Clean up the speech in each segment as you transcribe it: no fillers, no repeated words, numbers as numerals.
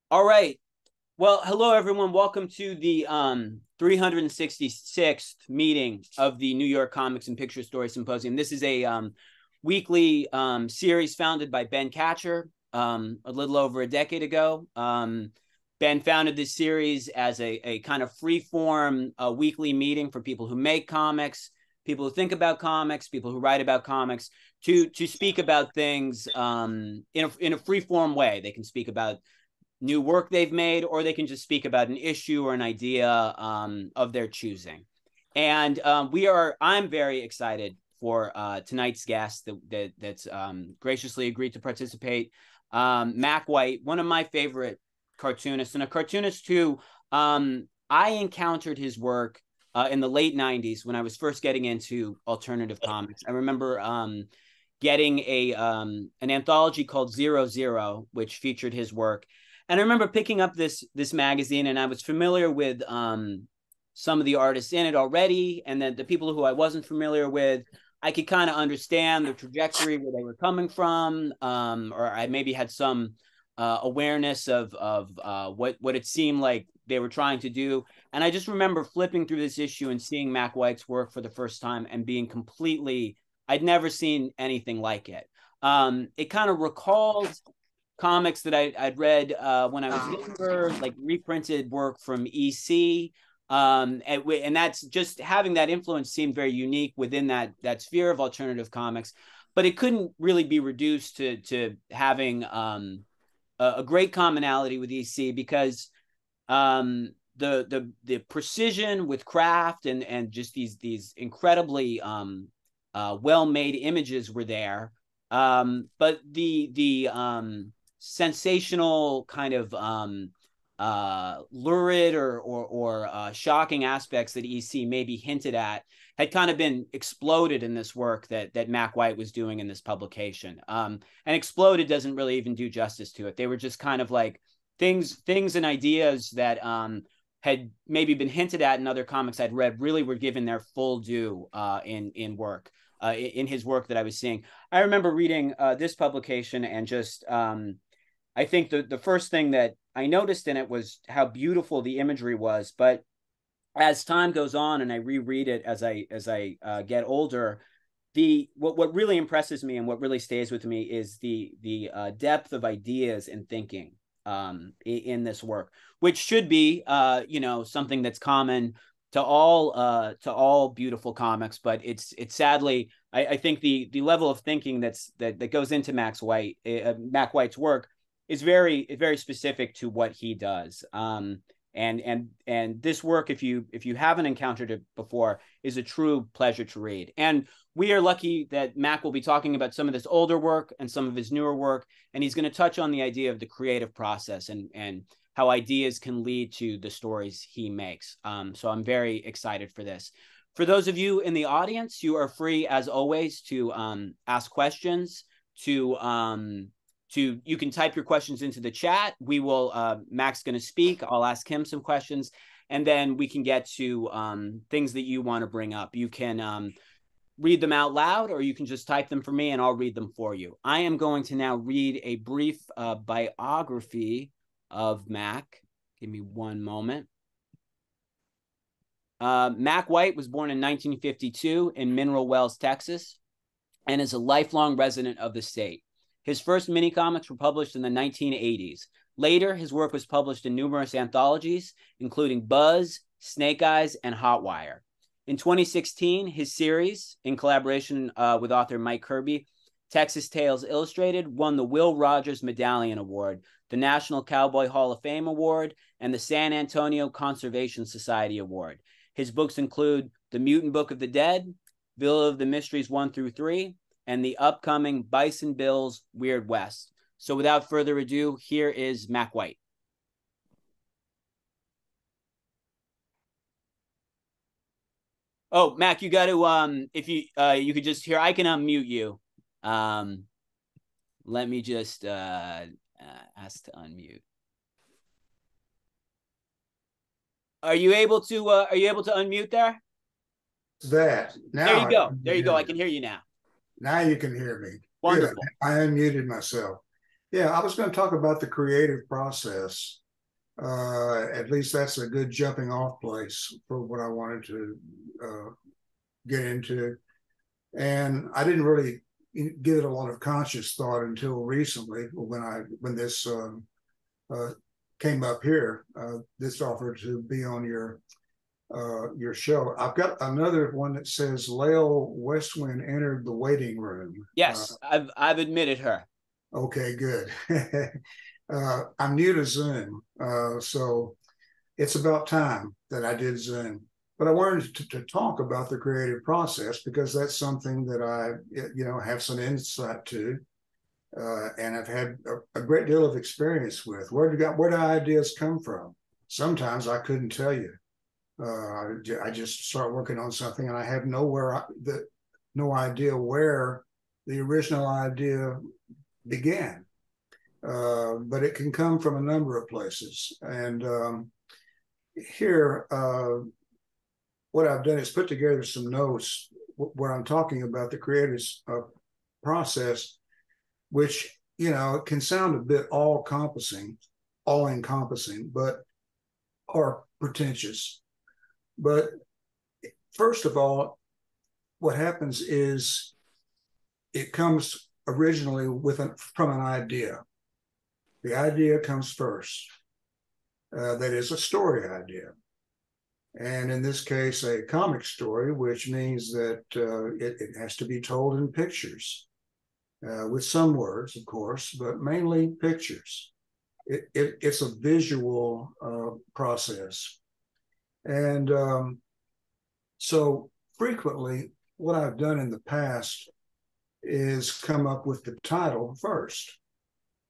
All right. Well, hello everyone. Welcome to the 366th meeting of the New York Comics and Picture-story Symposium. This is a weekly series founded by Ben Catcher a little over a decade ago. Ben founded this series as a kind of free-form weekly meeting for people who make comics, people who think about comics, people who write about comics, to speak about things in a free-form way. They can speak about new work they've made, or they can just speak about an issue or an idea of their choosing. And I'm very excited for tonight's guest that's graciously agreed to participate. Mack White, one of my favorite cartoonists, and a cartoonist who I encountered his work in the late 90s when I was first getting into alternative comics. I remember getting an anthology called 00, which featured his work. And I remember picking up this magazine, and I was familiar with some of the artists in it already, and then the people who I wasn't familiar with, I could kind of understand the trajectory, where they were coming from, or I maybe had some awareness of what it seemed like they were trying to do. And I just remember flipping through this issue and seeing Mack White's work for the first time and being completely, I'd never seen anything like it. It kind of recalled comics that I'd read when I was younger, like reprinted work from EC. And that's just, having that influence seemed very unique within that sphere of alternative comics, but it couldn't really be reduced to having a great commonality with EC, because the precision with craft and just these incredibly well-made images were there. But the sensational kind of lurid or shocking aspects that EC maybe hinted at had kind of been exploded in this work that Mack White was doing in this publication. And exploded doesn't really even do justice to it. They were just kind of like things and ideas that had maybe been hinted at in other comics I'd read, really were given their full due in work. In his work that I was seeing. I remember reading this publication, and just I think the first thing that I noticed in it was how beautiful the imagery was. But as time goes on and I reread it as I get older, what really impresses me and what really stays with me is the depth of ideas and thinking in this work, which should be something that's common to all beautiful comics. But it's sadly, I think the level of thinking that goes into Mack White's work is very specific to what he does. And this work, if you haven't encountered it before, is a true pleasure to read. And we are lucky that Mack will be talking about some of this older work and some of his newer work, and he's going to touch on the idea of the creative process and how ideas can lead to the stories he makes. So I'm very excited for this. For those of you in the audience, you are free, as always, to ask questions. You can type your questions into the chat. We will, Mack's going to speak. I'll ask him some questions, and then we can get to things that you want to bring up. You can read them out loud, or you can just type them for me and I'll read them for you. I am going to now read a brief biography of Mack. Give me one moment. Mack White was born in 1952 in Mineral Wells, Texas, and is a lifelong resident of the state. His first mini comics were published in the 1980s. Later, his work was published in numerous anthologies, including Buzz, Snake Eyes, and Hotwire. In 2016, his series, in collaboration with author Mike Kirby, Texas Tales Illustrated, won the Will Rogers Medallion Award, the National Cowboy Hall of Fame Award, and the San Antonio Conservation Society Award. His books include The Mutant Book of the Dead, Villa of the Mysteries 1 through 3, and the upcoming Bison Bill's Weird West. So without further ado, here is Mack White. Oh, Mack, you got to if you could just hear, I can unmute you. Let me just ask to unmute. Are you able to unmute there? That now there you go. I can hear you now. Now you can hear me. Wonderful. Good. I unmuted myself. Yeah, I was going to talk about the creative process. At least that's a good jumping off place for what I wanted to get into. And I didn't really give it a lot of conscious thought until recently when this came up here. This offered to be on your show. I've got another one that says Lael Westwind entered the waiting room. Yes, I've admitted her. Okay, good. I'm new to Zoom, so it's about time that I did Zoom. But I wanted to talk about the creative process because that's something that I, have some insight to, and I've had a great deal of experience with. Where do ideas come from? Sometimes I couldn't tell you. I just start working on something and I have no idea where the original idea began. But it can come from a number of places. And here, what I've done is put together some notes where I'm talking about the creative process, which, can sound a bit all-encompassing, but are pretentious. But first of all, what happens is it comes originally from an idea. The idea comes first. That is a story idea. And in this case, a comic story, which means that it has to be told in pictures, with some words, of course, but mainly pictures. It's a visual process. And so frequently, what I've done in the past is come up with the title first.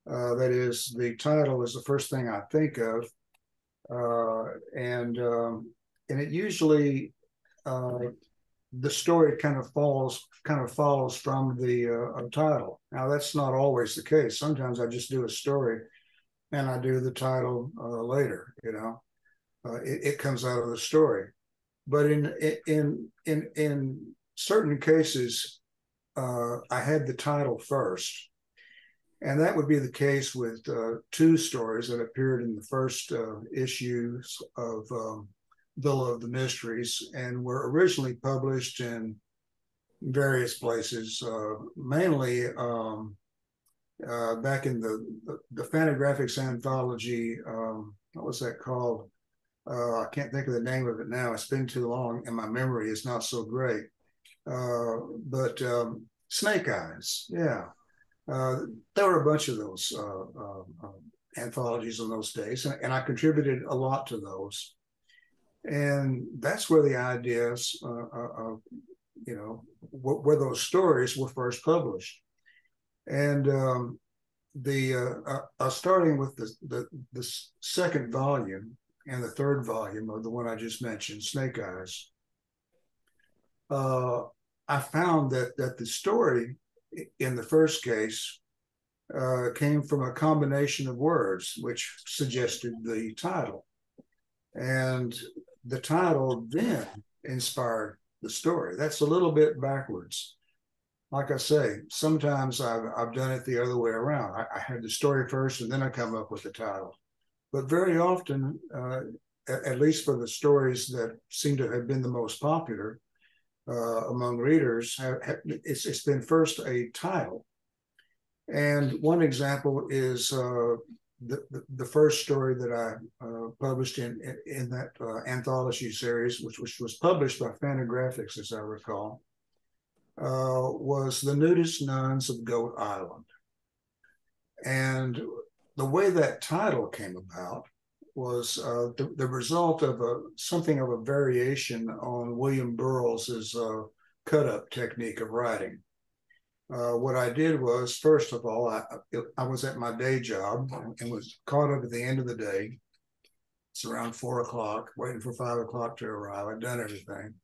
That is, the title is the first thing I think of, and it usually the story kind of follows from the title. Now that's not always the case. Sometimes I just do a story, and I do the title later. It comes out of the story. But in certain cases, I had the title first. And that would be the case with two stories that appeared in the first issues of Villa of the Mysteries and were originally published in various places, mainly back in the Fantagraphics anthology. What was that called? I can't think of the name of it now. It's been too long and my memory is not so great. But Snake Eyes, yeah. There were a bunch of those anthologies in those days, and I contributed a lot to those. And that's where the ideas, where those stories were first published. And starting with the second volume and the third volume of the one I just mentioned, Snake Eyes, I found that the story in the first case came from a combination of words, which suggested the title. And the title then inspired the story. That's a little bit backwards. Like I say, sometimes I've done it the other way around. I had the story first and then I come up with the title. But very often, at least for the stories that seem to have been the most popular, among readers, it's been first a title. And one example is the first story that I published in that anthology series, which was published by Fantagraphics, as I recall, was The Nudist Nuns of Goat Island. And the way that title came about was the result of something of a variation on William Burroughs's cut-up technique of writing. What I did was, first of all, I was at my day job and was caught up at the end of the day. It's around 4 o'clock, waiting for 5 o'clock to arrive. I'd done everything.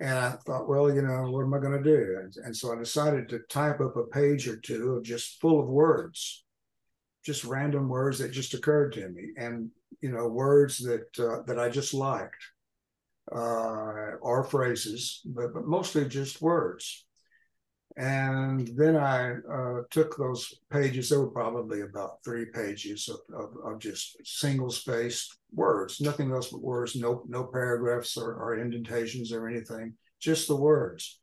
And I thought, well, what am I going to do? And so I decided to type up a page or two of just full of words, just random words that just occurred to me, and words that I just liked, or phrases, but mostly just words. And then I took those pages. There were probably about 3 pages of just single-spaced words, nothing else but words, no paragraphs or indentations or anything, just the words.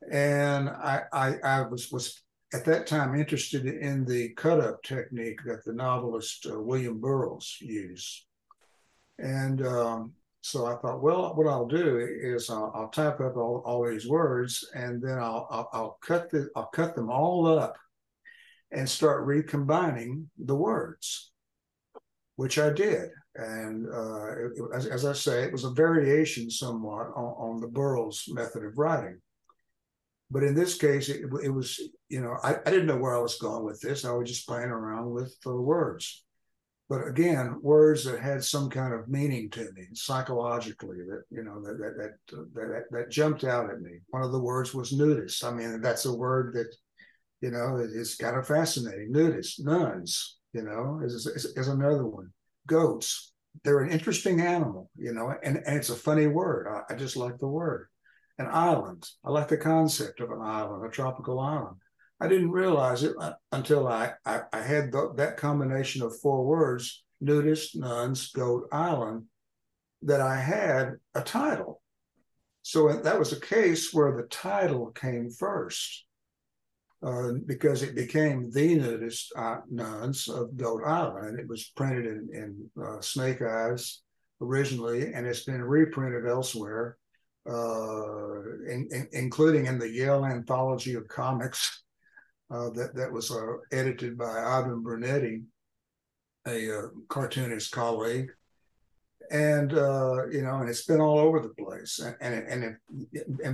And I was at that time interested in the cut-up technique that the novelist William Burroughs used. And so I thought, well, what I'll do is I'll type up all these words, and then I'll cut them all up and start recombining the words, which I did. And as I say, it was a variation somewhat on the Burroughs method of writing. But in this case, it was, I didn't know where I was going with this. I was just playing around with the words. But again, words that had some kind of meaning to me psychologically, that jumped out at me. One of the words was nudist. I mean, that's a word that, is kind of fascinating. Nudist, nuns, is another one. Goats, they're an interesting animal, and it's a funny word. I just like the word. An island, I like the concept of an island, a tropical island. I didn't realize it until I had that combination of 4 words, nudist, nuns, goat, island, that I had a title. So that was a case where the title came first, because it became The Nudist Nuns of Goat Island. And it was printed in Snake Eyes originally, and it's been reprinted elsewhere, including in the Yale Anthology of Comics. That was edited by Ivan Brunetti, a cartoonist colleague, and and it's been all over the place. And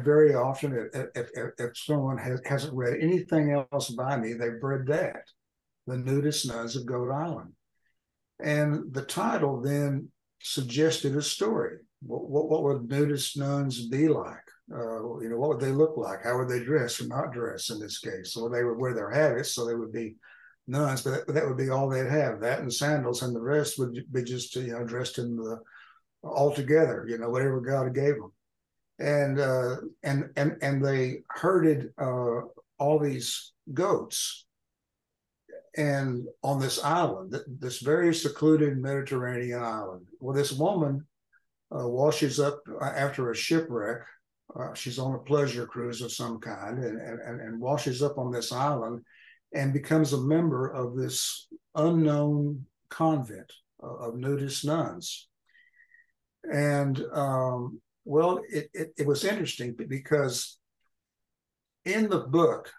very often, if someone hasn't read anything else by me, they've read that, The Nudist Nuns of Goat Island, and the title then suggested a story. What would nudist nuns be like? What would they look like? How would they dress or not dress in this case? So they would wear their habits, so they would be nuns, but that would be all they'd have, that and sandals, and the rest would be just, dressed in the all together, whatever God gave them. And they herded all these goats and on this island, this very secluded Mediterranean island. Well, this woman washes up after a shipwreck. She's on a pleasure cruise of some kind, and washes up on this island and becomes a member of this unknown convent of nudist nuns. And it was interesting because in the book,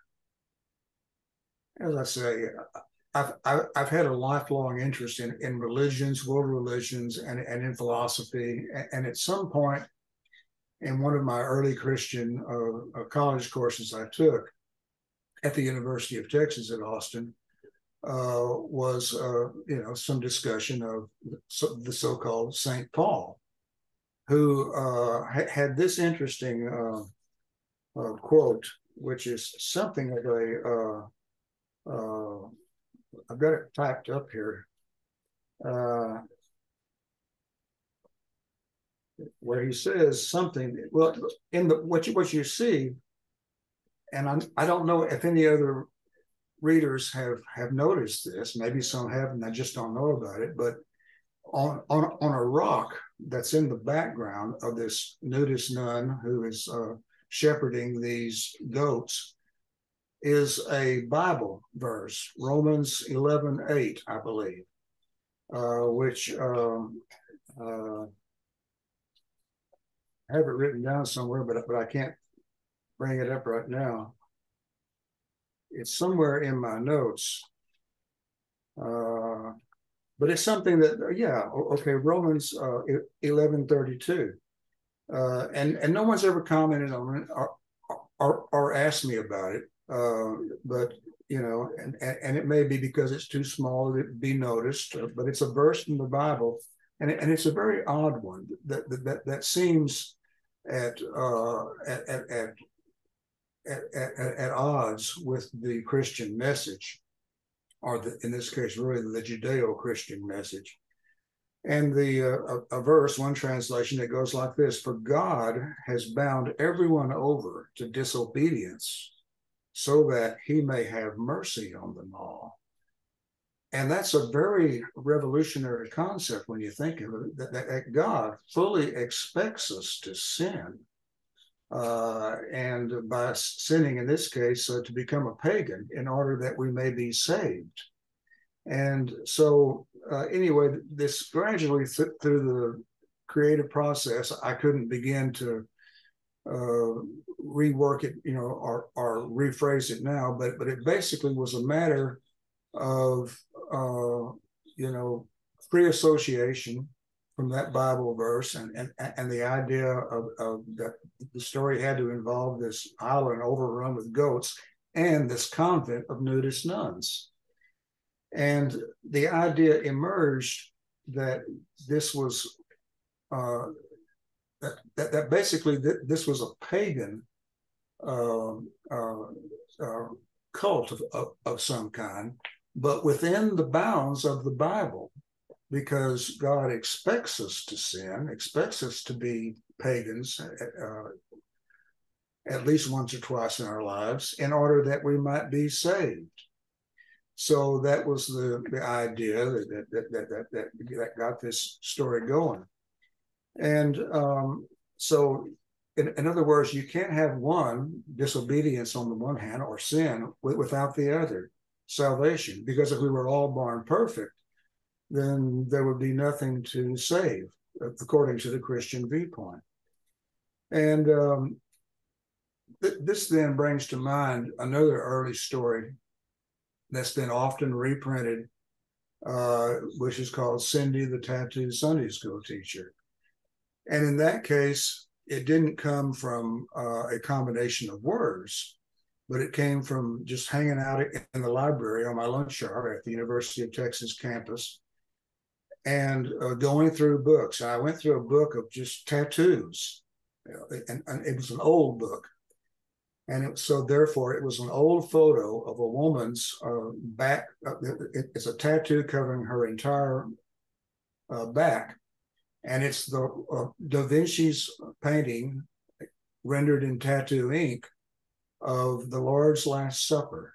as I say, I've had a lifelong interest in religions, world religions, and in philosophy. And at some point in one of my early Christian college courses I took at the University of Texas at Austin, was some discussion of the so-called St. Paul, who had this interesting quote, which is something of a I've got it typed up here, where he says something. Well, in what you see, and I don't know if any other readers have noticed this. Maybe some have, and I just don't know about it. But on a rock that's in the background of this nudist nun who is shepherding these goats is a Bible verse, Romans 11:8, I believe, which I have it written down somewhere, but I can't bring it up right now. It's somewhere in my notes, but it's something that, Romans 11:32, and no one's ever commented on it or asked me about it. But and it may be because it's too small to be noticed, but it's a verse in the Bible, and it's a very odd one that seems at odds with the Christian message, or in this case, really the Judeo-Christian message. And a verse, one translation, that goes like this: "For God has bound everyone over to disobedience so that he may have mercy on them all. And that's a very revolutionary concept when you think of it, that God fully expects us to sin. And by sinning in this case, to become a pagan in order that we may be saved. And so anyway, this gradually through the creative process, I couldn't begin to rework it, or rephrase it now, but it basically was a matter of free association from that Bible verse, and the idea of that the story had to involve this island overrun with goats and this convent of nudist nuns. And the idea emerged that this was that basically this was a pagan cult of some kind, but within the bounds of the Bible, because God expects us to sin, expects us to be pagans at least once or twice in our lives in order that we might be saved. So that was the idea that got this story going. And so in other words, you can't have one, disobedience on the one hand, or sin without the other, salvation. Because if we were all born perfect, then there would be nothing to save, according to the Christian viewpoint. And this then brings to mind another early story that's been often reprinted, which is called Cindy the Tattooed Sunday School Teacher. And in that case, it didn't come from a combination of words, but it came from just hanging out in the library on my lunch hour at the University of Texas campus and going through books. I went through a book of just tattoos, and it was an old book. And so therefore, it was an old photo of a woman's back. It's a tattoo covering her entire back. And it's the Da Vinci's painting rendered in tattoo ink of the Lord's Last Supper.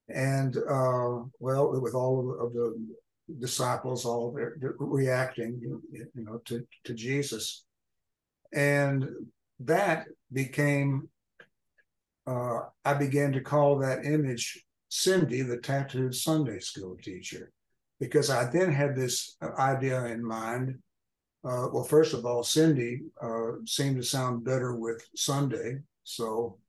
And with all of the disciples, all of their reacting, to Jesus. And that became, I began to call that image Cindy, the Tattooed Sunday School Teacher, because I then had this idea in mind. Well, first of all, Cindy seemed to sound better with Sunday, so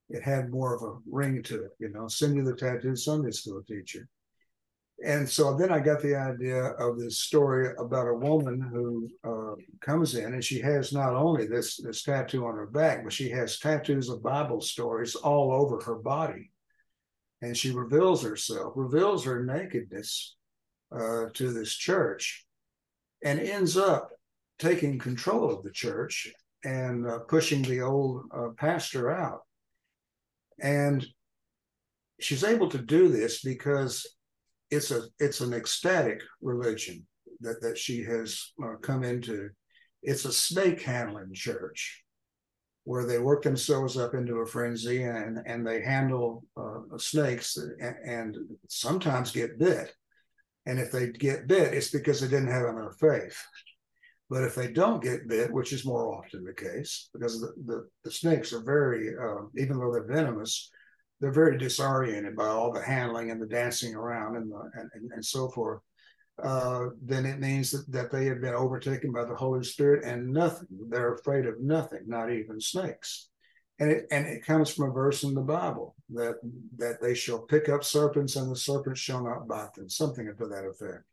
it had more of a ring to it, Cindy the Tattooed Sunday School Teacher. And so then I got the idea of this story about a woman who comes in, and she has not only this tattoo on her back, but she has tattoos of Bible stories all over her body. And she reveals her nakedness to this church, and ends up taking control of the church and pushing the old pastor out. And she's able to do this because it's an ecstatic religion that she has come into. It's a snake handling church where they work themselves up into a frenzy and they handle snakes and sometimes get bit. And if they get bit, it's because they didn't have enough faith. But if they don't get bit, which is more often the case, because the snakes are very, even though they're venomous, they're very disoriented by all the handling and the dancing around and so forth, then it means that they have been overtaken by the Holy Spirit and nothing. They're afraid of nothing, not even snakes. And it comes from a verse in the Bible that they shall pick up serpents and the serpents shall not bite them, something to that effect.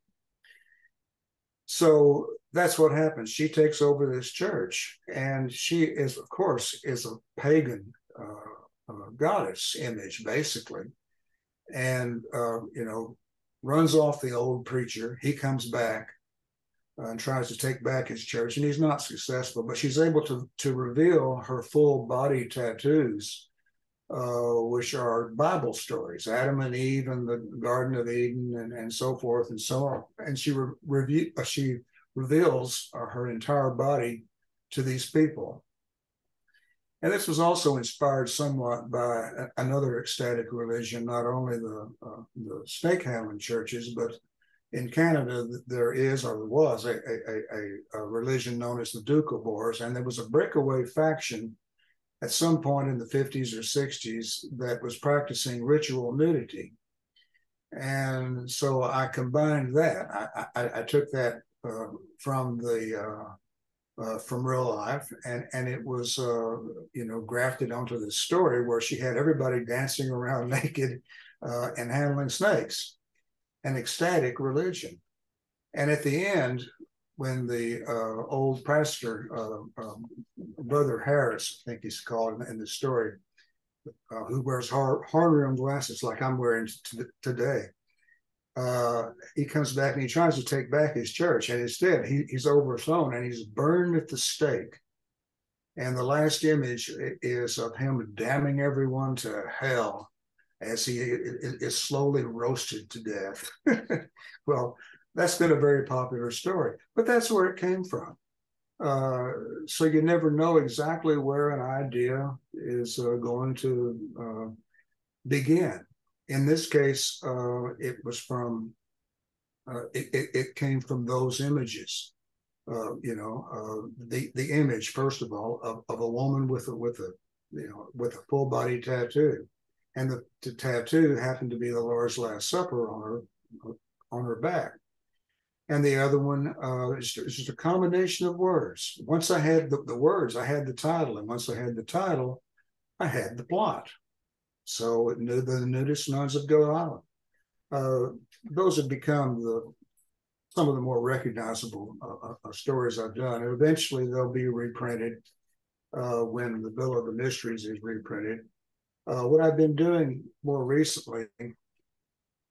So that's what happens. She takes over this church, and she is, of course, a pagan goddess image, basically, and runs off the old preacher. He comes back and tries to take back his church, and he's not successful, but she's able to reveal her full body tattoos, which are Bible stories, Adam and Eve and the Garden of Eden and so forth and so on. And she reveals her entire body to these people. And this was also inspired somewhat by another ecstatic religion, not only the snake handling churches, but in Canada, there is, or there was, a religion known as the Doukhobors, and there was a breakaway faction at some point in the 50s or 60s that was practicing ritual nudity. And so I combined that. I took that from real life, and it was grafted onto the story where she had everybody dancing around naked and handling snakes, an ecstatic religion. And at the end, when the old pastor, Brother Harris, I think he's called in the story, who wears hard-rimmed glasses like I'm wearing today, he comes back and he tries to take back his church, and instead he's overthrown and he's burned at the stake. And the last image is of him damning everyone to hell as he is slowly roasted to death. Well, that's been a very popular story, but that's where it came from. So you never know exactly where an idea is going to begin. In this case, it was from, it came from those images. The image, first of all, of a woman with a full body tattoo, and the tattoo happened to be the Lord's Last Supper on her back. And the other one is just a combination of words. Once I had the words, I had the title, and once I had the title, I had the plot. So it knew the Nudist Nuns of Goat Island. Those have become some of the more recognizable stories I've done. And eventually they'll be reprinted when the Bill of the Mysteries is reprinted. What I've been doing more recently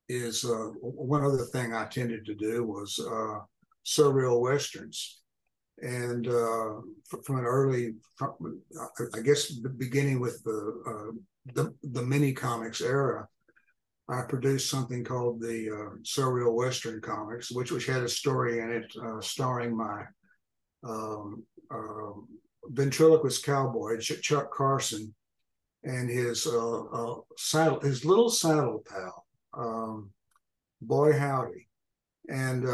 is one other thing I tended to do was surreal Westerns. And from an early, I guess, beginning with the mini comics era, I produced something called the Surreal Western Comics, which had a story in it starring my ventriloquist cowboy, Chuck Carson, and his little saddle pal, Boy Howdy. And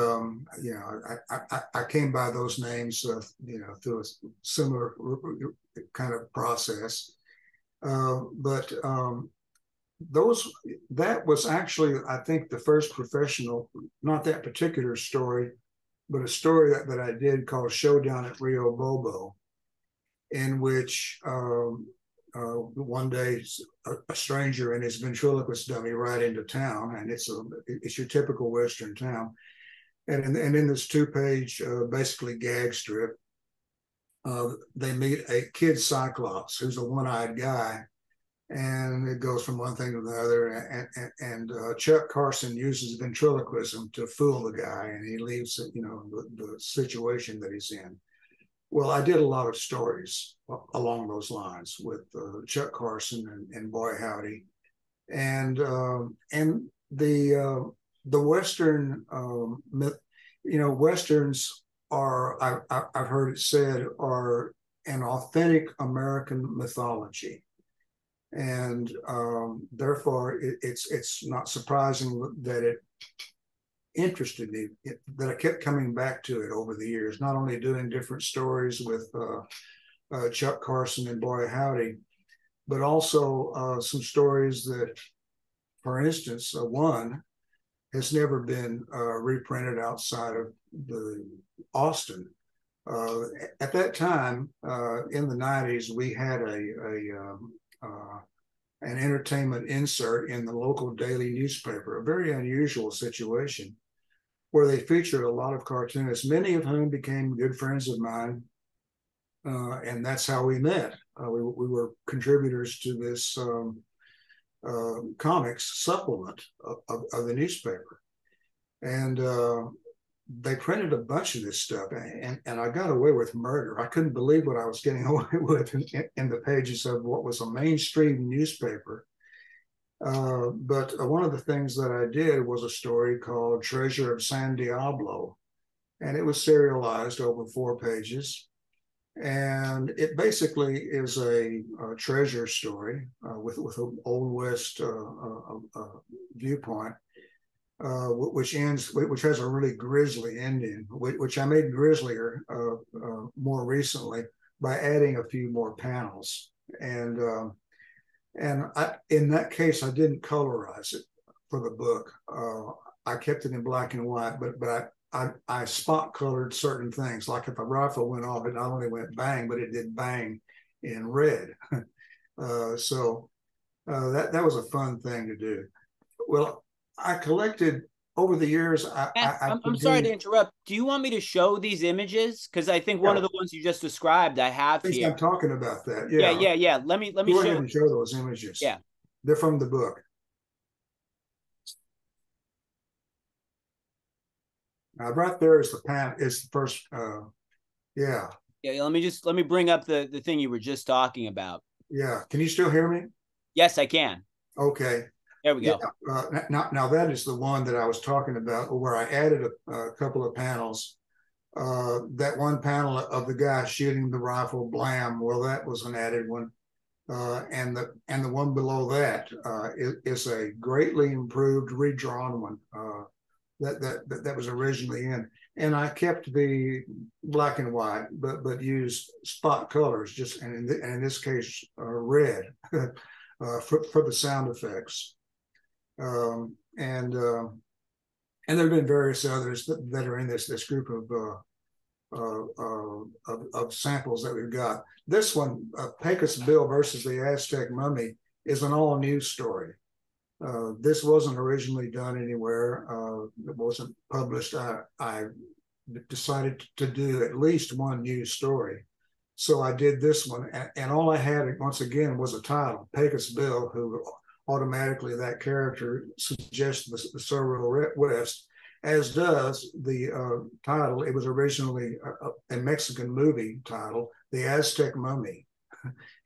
I came by those names through a similar kind of process, but that was actually, I think, the first professional, not that particular story, but a story that I did called Showdown at Rio Bobo, in which one day a stranger and his ventriloquist dummy ride into town, and it's your typical Western town. And in this 2-page, basically gag strip, they meet a kid Cyclops who's a one-eyed guy, and it goes from one thing to the other. And Chuck Carson uses ventriloquism to fool the guy, and he leaves the situation that he's in. Well, I did a lot of stories along those lines with Chuck Carson and Boy Howdy, and the Western Westerns are, I've heard it said, are an authentic American mythology, and therefore it's not surprising that it interested me, that I kept coming back to it over the years, not only doing different stories with Chuck Carson and Boy Howdy, but also some stories that, for instance, one has never been reprinted outside of the Austin. At that time, in the 90s, we had an entertainment insert in the local daily newspaper, a very unusual situation, where they featured a lot of cartoonists, many of whom became good friends of mine, and that's how we met. We were contributors to this comics supplement of the newspaper, and they printed a bunch of this stuff, and I got away with murder. I couldn't believe what I was getting away with in the pages of what was a mainstream newspaper. But one of the things that I did was a story called Treasure of San Diablo, and it was serialized over 4 pages. And it basically is a treasure story with an Old West viewpoint, which has a really grisly ending, which I made grislier more recently by adding a few more panels. And in that case, I didn't colorize it for the book. I kept it in black and white, but I spot colored certain things. Like if a rifle went off, it not only went bang, but it did bang in red. So that was a fun thing to do. Well, I collected over the years. I'm sorry to interrupt. Do you want me to show these images? Because I think one of the ones you just described I have here. I'm talking about that. Yeah. Let me go ahead and show those images. Yeah, they're from the book. Now, right there is the first. Yeah. Let me bring up the thing you were just talking about. Yeah. Can you still hear me? Yes, I can. Okay. There we go. Now that is the one that I was talking about, where I added a couple of panels. That one panel of the guy shooting the rifle, blam. Well, that was an added one. And the one below that is a greatly improved, redrawn one. That was originally in, and I kept the black and white, but used spot colors, just and in this case red for the sound effects. And there have been various others that are in this group of samples that we've got. This one, Pecos Bill versus the Aztec Mummy, is an all new story. This wasn't originally done anywhere. It wasn't published. I decided to do at least one new story. So I did this one. And all I had, once again, was a title, Pecos Bill, who automatically that character suggests the Surreal West, as does the title. It was originally a Mexican movie title, The Aztec Mummy.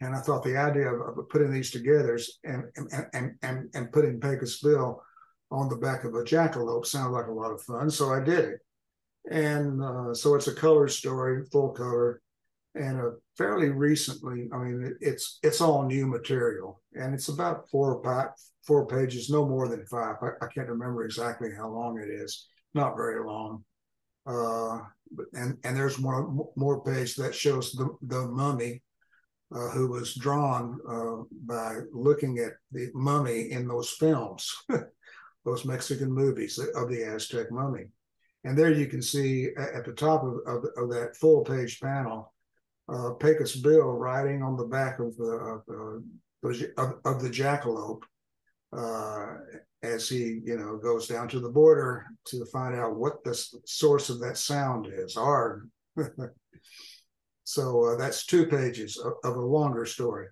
And I thought the idea of putting these together and putting Pecos Bill on the back of a jackalope sounded like a lot of fun. So I did it. And so it's a color story, full color, and fairly recently. I mean, it's all new material, and it's about four pages, no more than 5. I can't remember exactly how long it is. Not very long. And there's one more page that shows the mummy. Who was drawn by looking at the mummy in those films, those Mexican movies of the Aztec mummy. And there you can see at the top of that full page panel, Pecos Bill riding on the back of the jackalope as he goes down to the border to find out what the source of that sound is. Arg. So that's 2 pages of a longer story.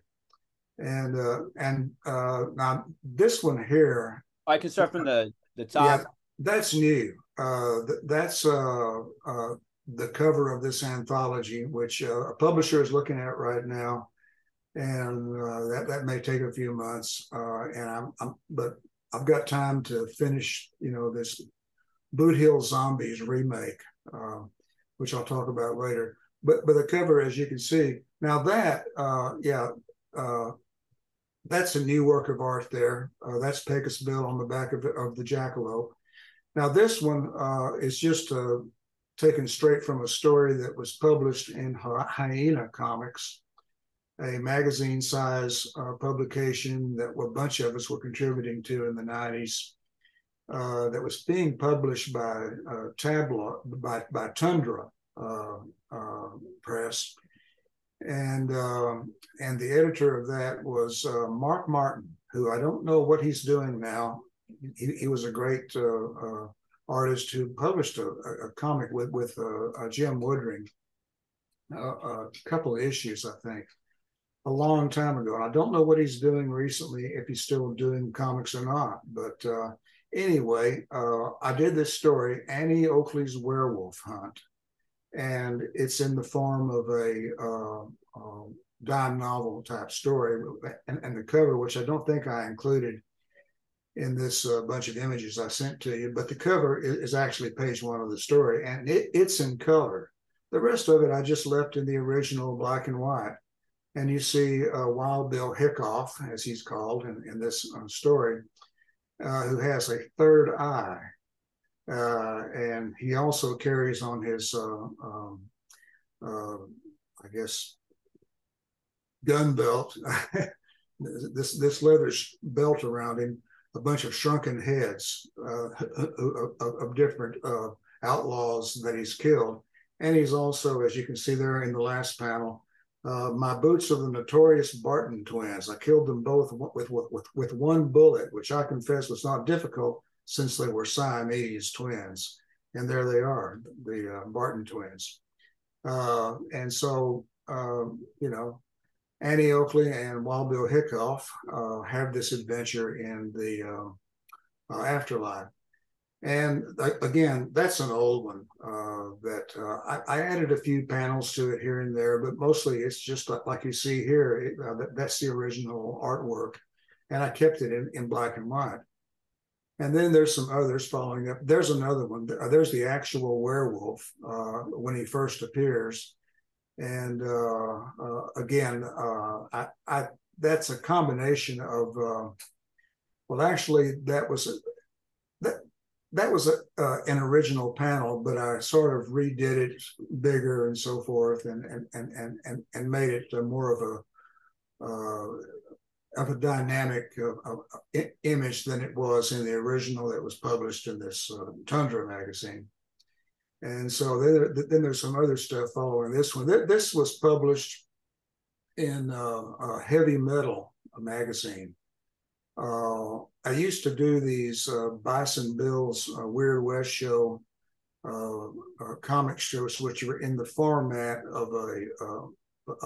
And now this one here. I can start from the top. Yeah, that's new. That's the cover of this anthology, which a publisher is looking at right now. And that may take a few months. But I've got time to finish, this Boot Hill Zombies remake, which I'll talk about later. But the cover, as you can see, now that, that's a new work of art there. That's Pecos Bill on the back of the jackalope. Now this one is just taken straight from a story that was published in Hyena Comics, a magazine-size publication that a bunch of us were contributing to in the 90s. That was being published by Tundra Press, and the editor of that was Mark Martin, who I don't know what he's doing now. He was a great artist who published a comic with Jim Woodring, a couple of issues, I think, a long time ago. And I don't know what he's doing recently, if he's still doing comics or not. But anyway, I did this story, Annie Oakley's Werewolf Hunt. And it's in the form of a dime novel type story. And the cover, which I don't think I included in this bunch of images I sent to you, but the cover is actually page 1 of the story, and it's in color. The rest of it I just left in the original black and white. And you see Wild Bill Hickoff, as he's called in this story, who has a third eye. And he also carries on his, I guess, gun belt, this leather belt around him, a bunch of shrunken heads of different outlaws that he's killed. And he's also, as you can see there in the last panel, my boots are the notorious Barton twins. I killed them both with one bullet, which I confess was not difficult since they were Siamese twins. And there they are, the Barton twins. And so, you know, Annie Oakley and Wild Bill Hickoff have this adventure in the afterlife. And again, that's an old one that I added a few panels to it here and there, but mostly it's just like you see here, that's the original artwork. And I kept it in black and white. And then there's some others following up. There's another one. There's the actual werewolf when he first appears. And again, that's a combination of, well, actually, that was an original panel, but I sort of redid it bigger and so forth, and made it more of a dynamic image than it was in the original that was published in this Tundra magazine. And so then there's some other stuff following this one. This was published in Heavy Metal magazine. I used to do these Bison Bill's Weird West show comic shows, which were in the format of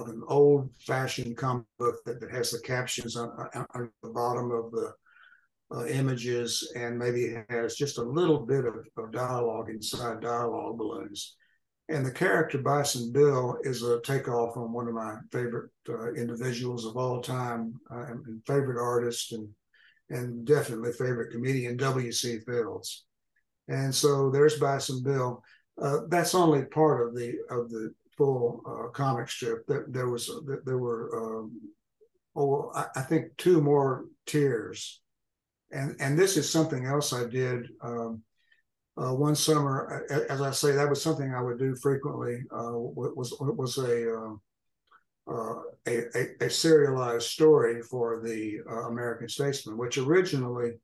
an old-fashioned comic book that has the captions on the bottom of the images, and maybe has just a little bit of dialogue inside dialogue balloons. And the character Bison Bill is a takeoff on one of my favorite individuals of all time, and favorite artist, and definitely favorite comedian, W.C. Fields. And so there's Bison Bill. That's only part of the full comic strip. There were I think 2 more tiers. And this is something else I did one summer. As I say, that was something I would do frequently. Was a serialized story for the American Statesman, which originally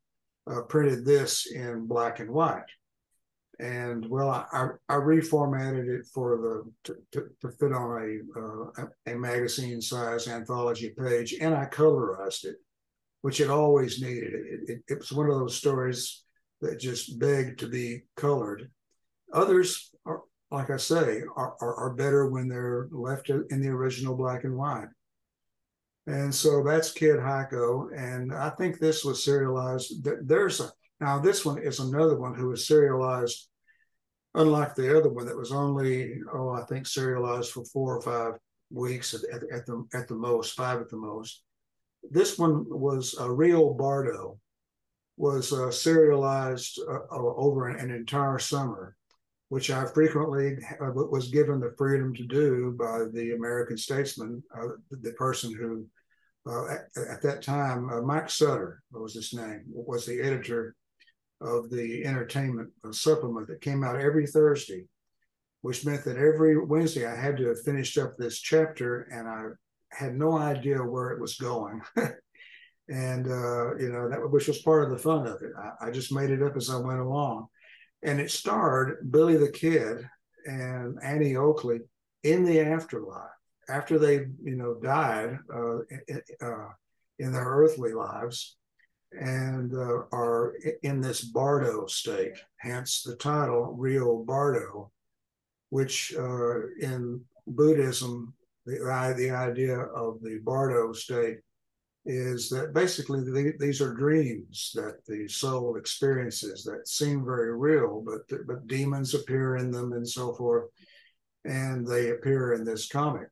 printed this in black and white. And well, I reformatted it for to fit on a magazine size anthology page, and I colorized it, which it always needed. It was one of those stories that just begged to be colored. Others are, like I say, are better when they're left in the original black and white. And so that's Kid Heiko. And I think this was serialized. Now this one is another one who was serialized, unlike the other one that was only, I think serialized for 4 or 5 weeks at the most, 5 at the most. This one was Rio Bardo, was serialized over an entire summer, which I frequently was given the freedom to do by the American Statesman, the person who, at that time, Mike Sutter was his name, was the editor of the entertainment supplement that came out every Thursday, which meant that every Wednesday I had to have finished up this chapter, and I had no idea where it was going. And, which was part of the fun of it. I just made it up as I went along. And it starred Billy the Kid and Annie Oakley in the afterlife, after they, died in their earthly lives, and are in this Bardo state, hence the title Rio Bardo, which in Buddhism, the idea of the Bardo state is that basically these are dreams that the soul experiences that seem very real, but demons appear in them and so forth, and they appear in this comic.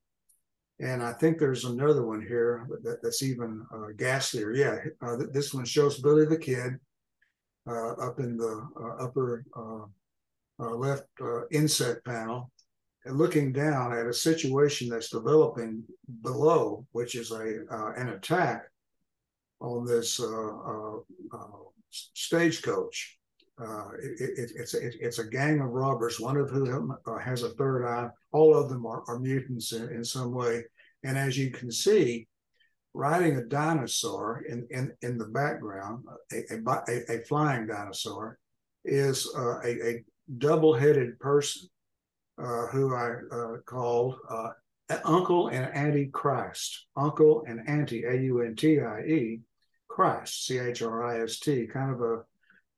And I think there's another one here that's even ghastlier. Yeah, this one shows Billy the Kid up in the upper left inset panel, looking down at a situation that's developing below, which is an attack on this stagecoach. It's a gang of robbers, one of whom has a third eye. All of them are mutants in some way. And as you can see, riding a dinosaur in the background, a flying dinosaur, is a double-headed person who I called Uncle and Auntie Christ. Uncle and Auntie, Auntie, Christ, Christ, kind of a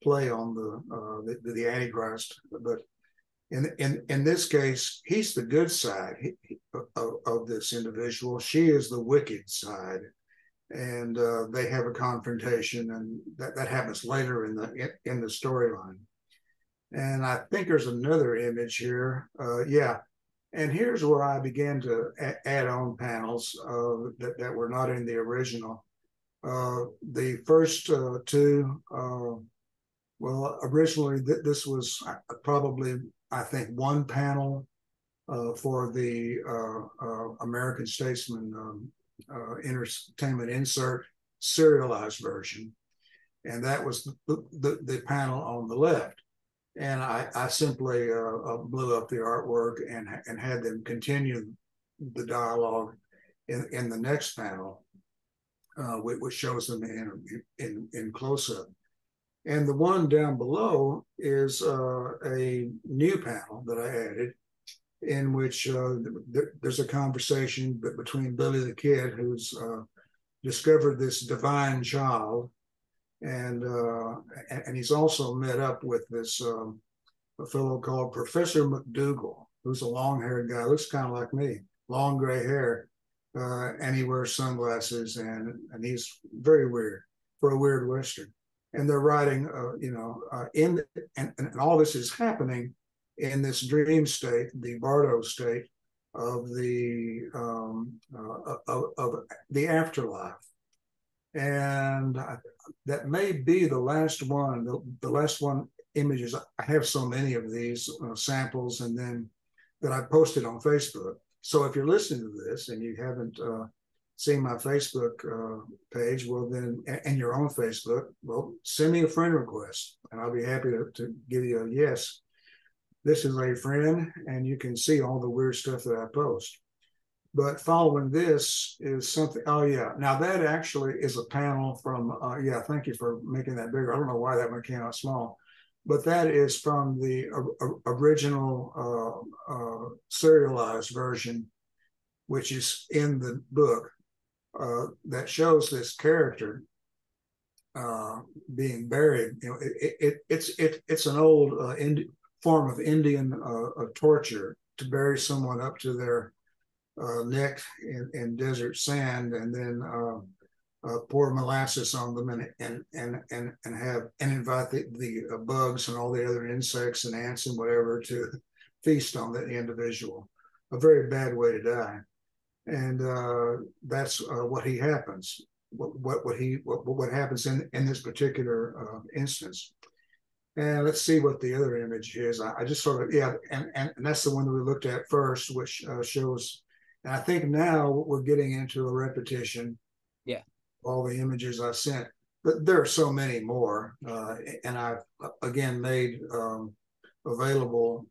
play on the Antichrist. But in this case, he's the good side of this individual. She is the wicked side. And they have a confrontation, and that happens later in the storyline. And I think there's another image here. Yeah. And here's where I began to add on panels that were not in the original. The first two, well, originally this was probably, I think, one panel for the American Statesman Entertainment Insert serialized version. And that was the panel on the left. And I simply blew up the artwork and had them continue the dialogue in the next panel, which shows them in close-up. And the one down below is a new panel that I added, in which there's a conversation between Billy the Kid, who's discovered this divine child, and he's also met up with this a fellow called Professor McDougal, who's a long-haired guy, looks kind of like me, long gray hair, and he wears sunglasses, and he's very weird for a weird Western. And they're riding, and all this is happening in this dream state, the Bardo state of the afterlife. And that may be the last one. The last one images. I have so many of these samples, and then that I posted on Facebook. So if you're listening to this and you haven't seen my Facebook page, well then, and you're on Facebook, well, send me a friend request, and I'll be happy to give you a yes. This is a friend, and you can see all the weird stuff that I post. But following this is something, oh yeah, now that actually is a panel from, yeah, thank you for making that bigger. I don't know why that one came out small, but that is from the original serialized version, which is in the book, that shows this character being buried. You know, it's an old form of Indian torture to bury someone up to their neck in desert sand, and then pour molasses on them, and invite the bugs and all the other insects and ants and whatever to feast on the individual. A very bad way to die. And that's what happens. What happens in this particular instance. And let's see what the other image is. I just sort of, yeah, and that's the one that we looked at first, which shows. And I think now we're getting into a repetition. Yeah. All the images I sent, but there are so many more, and I've again made available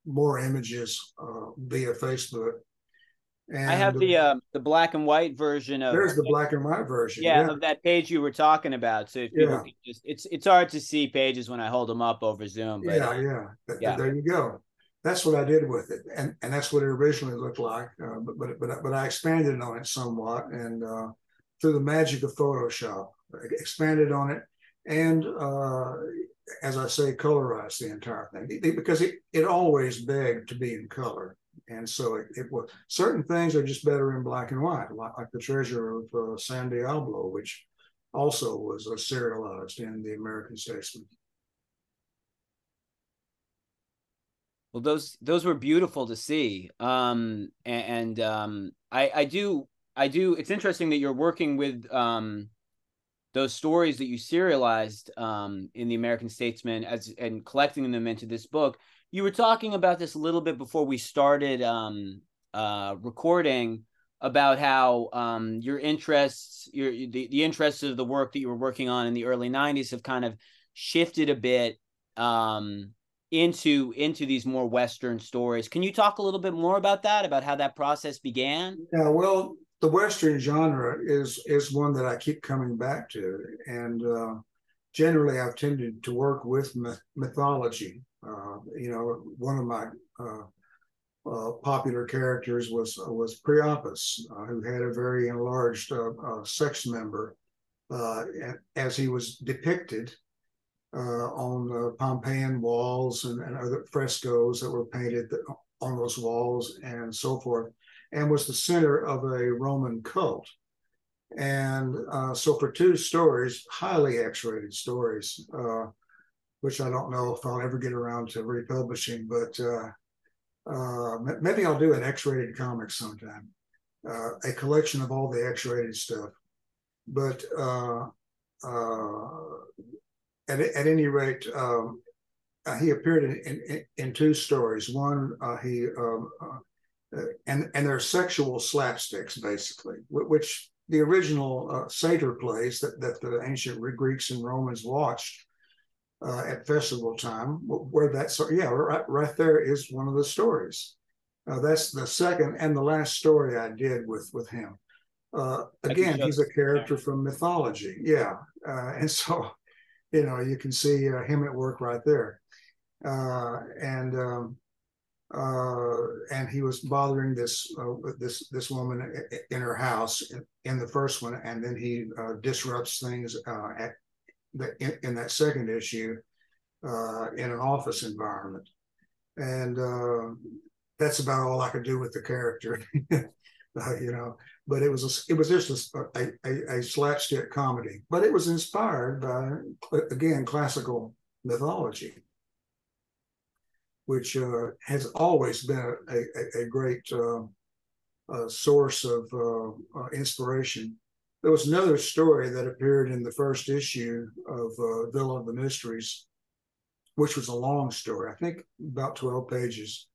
more images via Facebook. And I have the black and white version of. There's the black and white version. Yeah, of that page you were talking about. So if people can just, it's hard to see pages when I hold them up over Zoom. But yeah. There you go. That's what I did with it, and that's what it originally looked like. But I expanded on it somewhat, and through the magic of Photoshop, I expanded on it, and as I say, colorized the entire thing, because it always begged to be in color. And so it was, certain things are just better in black and white, like the Treasure of San Diablo, which also was serialized in the American Statesman. Well, those were beautiful to see. I do. It's interesting that you're working with those stories that you serialized in the American Statesman and collecting them into this book. You were talking about this a little bit before we started recording, about how your interests, the interests of the work that you were working on in the early 90s have kind of shifted a bit into these more Western stories. Can you talk a little bit more about that, about how that process began? Yeah, well, the Western genre is one that I keep coming back to, and generally I've tended to work with mythology. One of my popular characters was Priapus, who had a very enlarged sex member, as he was depicted on the Pompeian walls and other frescoes that were painted on those walls and so forth, and was the center of a Roman cult. And so for two stories, highly X-rated stories, which I don't know if I'll ever get around to republishing, but maybe I'll do an X-rated comic sometime, a collection of all the X-rated stuff. But at any rate, he appeared in two stories. One, and they're sexual slapsticks, basically, which the original satyr plays that the ancient Greeks and Romans watched at festival time, where that's, yeah, right there is one of the stories. That's the second and the last story I did with him. Again, he's a character from mythology, yeah, and so you can see him at work right there, and he was bothering this woman in her house in the first one, and then he disrupts things in that second issue in an office environment, and that's about all I could do with the character, But it was just a slapstick comedy, but it was inspired by, again, classical mythology, which has always been a great source of inspiration. There was another story that appeared in the first issue of Villa of the Mysteries, which was a long story, I think about 12 pages,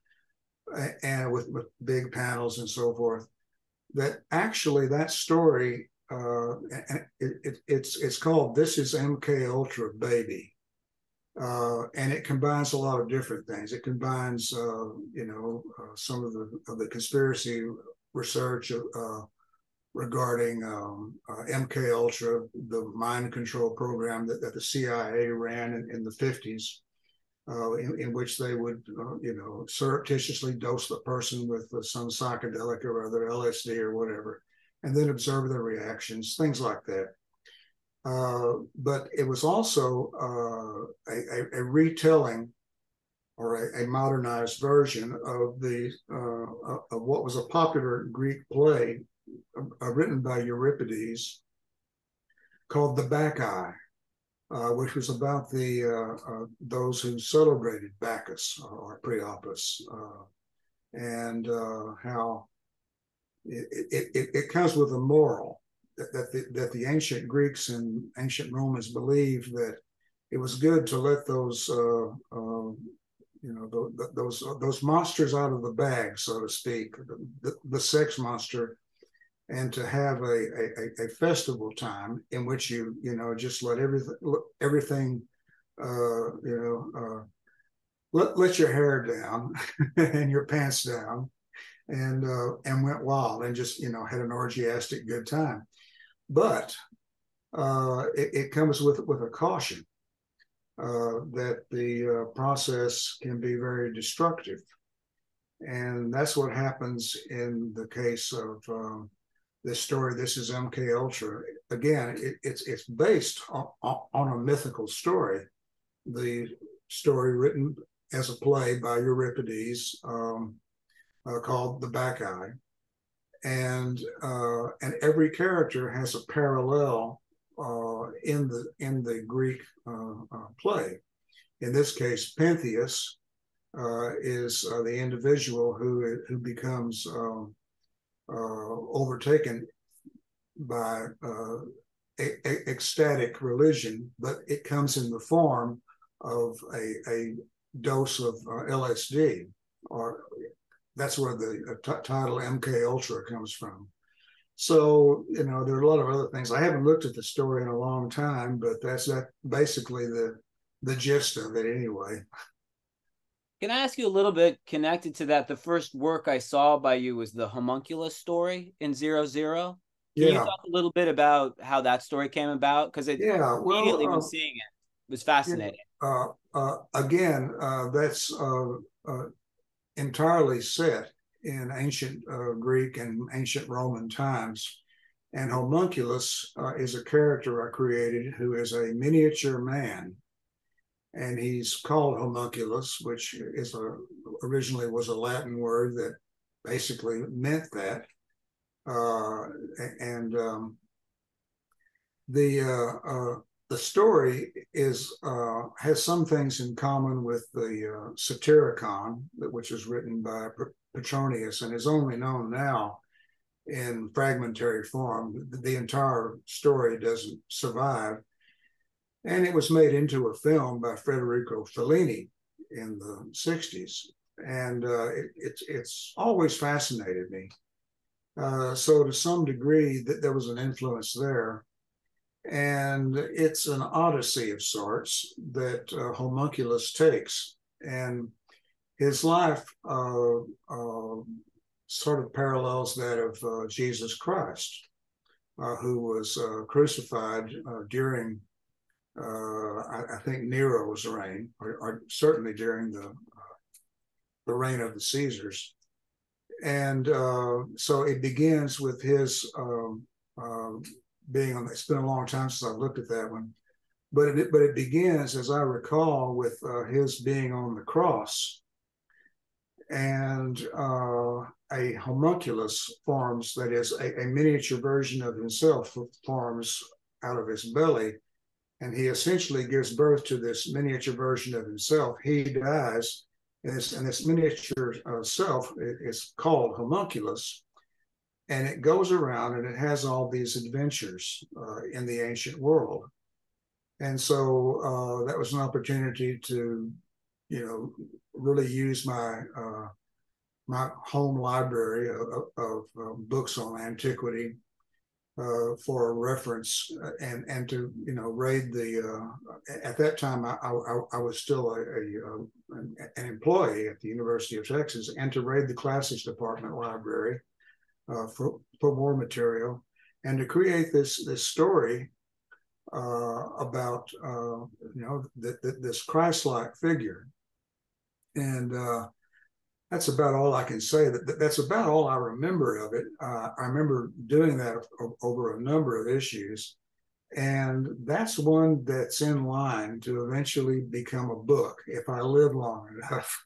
and with big panels and so forth. That story, it's called This is MK Ultra Baby. And it combines a lot of different things. It combines, some of the conspiracy research regarding MK Ultra, the mind control program that the CIA ran in the 50s, in which they would, surreptitiously dose the person with some psychedelic or other, LSD or whatever, and then observe their reactions, things like that. But it was also a retelling or a modernized version of of what was a popular Greek play written by Euripides called The Bacchae, which was about those who celebrated Bacchus or Priapus, and how it comes with a moral that the ancient Greeks and ancient Romans believed that it was good to let those those monsters out of the bag, so to speak, the sex monster, and to have a festival time in which you just let everything let your hair down and your pants down, and went wild and just had an orgiastic good time. But it comes with a caution that the process can be very destructive, and that's what happens in the case of this story. This is MK Ultra. Again, it's based on a mythical story, the story written as a play by Euripides called The Bacchae. And every character has a parallel in the Greek play. In this case, Pentheus is the individual who becomes overtaken by ecstatic religion, but it comes in the form of a dose of LSD, or that's where the title MK Ultra comes from. So, you know, there are a lot of other things. I haven't looked at the story in a long time, but that's basically the gist of it anyway. Can I ask you a little bit connected to that? The first work I saw by you was the homunculus story in 00. Can you Yeah. talk a little bit about how that story came about? Because it Yeah. immediately when Well, seeing it was yeah, fascinating. again, that's entirely set in ancient Greek and ancient Roman times. And homunculus is a character I created who is a miniature man. And he's called homunculus, which originally was a Latin word that basically meant that. And the story has some things in common with the Satyricon, which was written by Petronius and is only known now in fragmentary form. The entire story doesn't survive. And it was made into a film by Federico Fellini in the 60s. And it's always fascinated me. So to some degree, there was an influence there. And it's an odyssey of sorts that homunculus takes. And his life sort of parallels that of Jesus Christ, who was crucified during, I think, Nero's reign, or certainly during the reign of the Caesars. And so it begins with his being on. It's been a long time since I've looked at that one, but it begins, as I recall, with his being on the cross, and a homunculus forms, that is a miniature version of himself forms out of his belly, and he essentially gives birth to this miniature version of himself. He dies, and this miniature self is called homunculus, and it goes around and it has all these adventures in the ancient world. And so that was an opportunity to, you know, really use my my home library of books on antiquity for a reference, and to, you know, raid the. At that time, I was still an employee at the University of Texas, and to raid the classics department library for more material, and to create this story about you know, this Christ-like figure. And that's about all I can say. That's about all I remember of it. I remember doing that over a number of issues, and that's one that's in line to eventually become a book if I live long enough.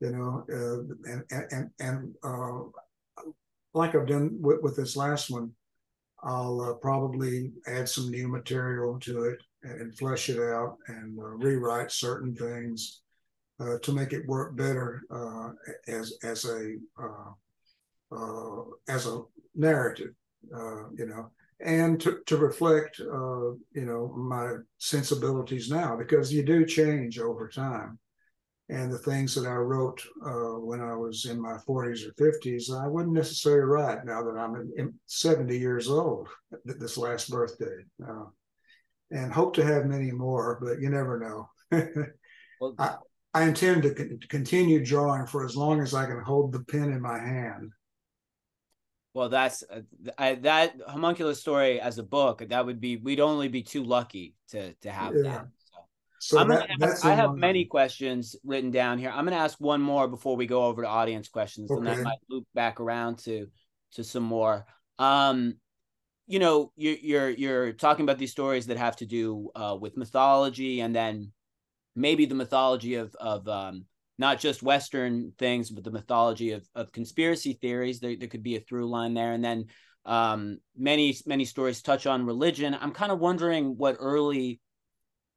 You know, and like I've done with this last one, I'll probably add some new material to it and flesh it out and rewrite certain things to make it work better as a narrative, you know, and to reflect, you know, my sensibilities now, because you do change over time. And the things that I wrote when I was in my 40s or 50s, I wouldn't necessarily write now that I'm 70 years old this last birthday. And hope to have many more, but you never know. Well, I intend to continue drawing for as long as I can hold the pen in my hand. well, that's that homunculus story as a book. That would be, we'd only be too lucky to have Yeah. that. So I'm gonna that's I have many questions written down here. I'm gonna ask one more before we go over to audience questions, and okay. then I might loop back around to some more. You know, you're talking about these stories that have to do with mythology, and then maybe the mythology of not just Western things, but the mythology of conspiracy theories. There could be a through line there, and then many stories touch on religion. I'm kind of wondering what early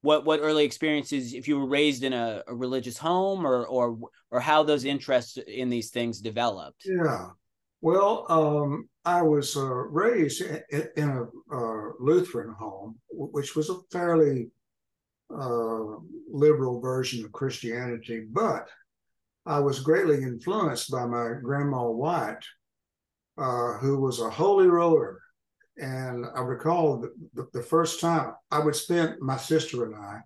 experiences, if you were raised in a religious home, or how those interests in these things developed. Yeah. Well, I was raised in a Lutheran home, which was a fairly liberal version of Christianity, but I was greatly influenced by my grandma White, who was a holy roller. And I recall the first time I would spend, my sister and I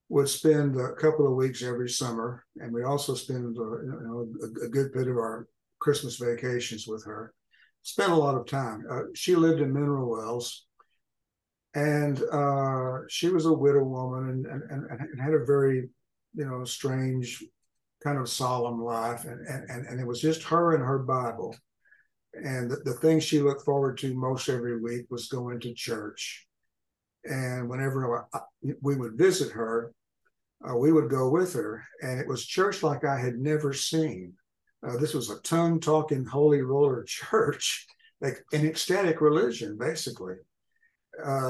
would spend a couple of weeks every summer, and we also spend a good bit of our Christmas vacations with her. Spent a lot of time. She lived in Mineral Wells, and she was a widow woman and had a very, strange, kind of solemn life, and it was just her and her Bible. And the thing she looked forward to most every week was going to church. And whenever we would visit her, we would go with her, and it was church like I had never seen. This was a tongue-talking holy roller church, like an ecstatic religion, basically.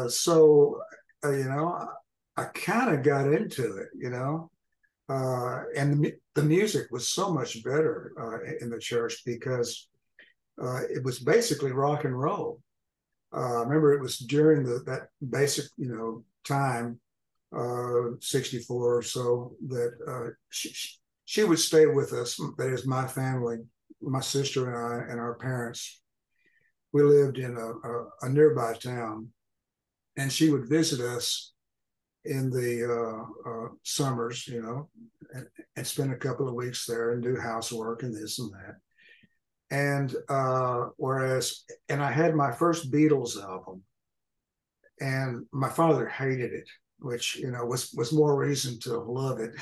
So, I kind of got into it, and the music was so much better in the church because it was basically rock and roll. I remember it was during that basic, time, 64 or so, that she would stay with us. That is my family, my sister and I, and our parents. We lived in a nearby town, and she would visit us in the summers, and spend a couple of weeks there and do housework and this and that. And and I had my first Beatles album, and my father hated it, which was more reason to love it.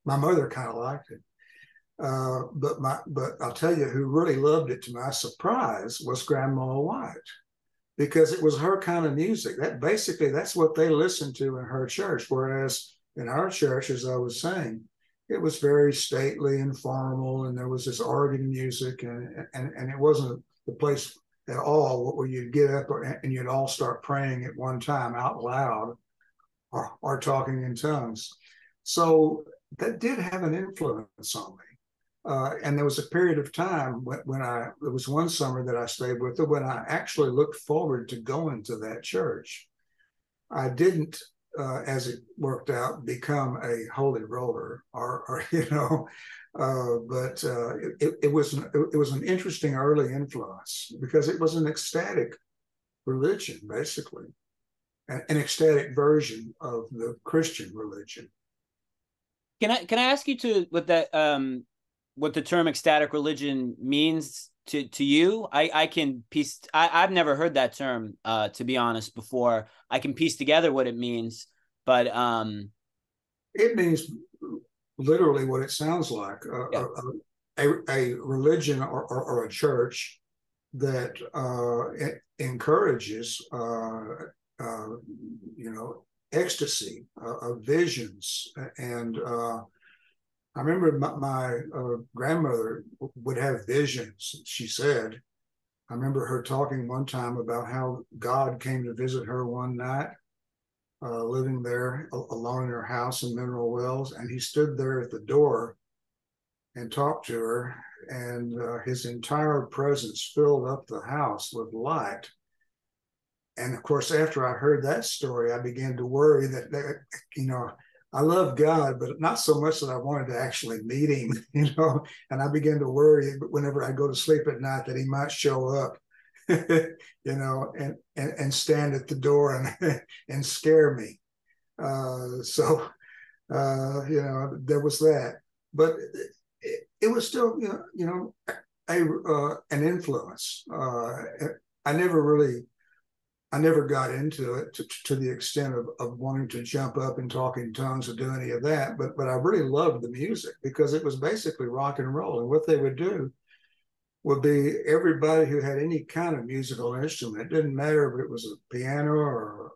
My mother kind of liked it, but I'll tell you who really loved it, to my surprise, was Grandma White, because it was her kind of music. That's what they listened to in her church. Whereas in our church, as I was saying, it was very stately and formal, and there was this organ music, and it wasn't the place at all where you'd get up and you'd all start praying at one time out loud or talking in tongues. So that did have an influence on me. And there was a period of time there was one summer that I stayed with her when I actually looked forward to going to that church. I didn't, as it worked out, become a holy roller, but it was an interesting early influence because it was an ecstatic religion, basically, an ecstatic version of the Christian religion. Can I ask you what the term ecstatic religion means to you? I've never heard that term, to be honest, before. I can piece together what it means, but it means literally what it sounds like, a religion or a church that encourages ecstasy of visions. And I remember my grandmother would have visions, she said. I remember her talking one time about how God came to visit her one night, living there alone in her house in Mineral Wells, and he stood there at the door and talked to her, and his entire presence filled up the house with light. And of course, after I heard that story, I began to worry that I love God, but not so much that I wanted to actually meet him, and I began to worry whenever I go to sleep at night that he might show up, and stand at the door and scare me. So there was that, but it was still, an influence. I never got into it to the extent of wanting to jump up and talk in tongues or do any of that. But I really loved the music because it was basically rock and roll. And what they would do would be everybody who had any kind of musical instrument. It didn't matter if it was a piano or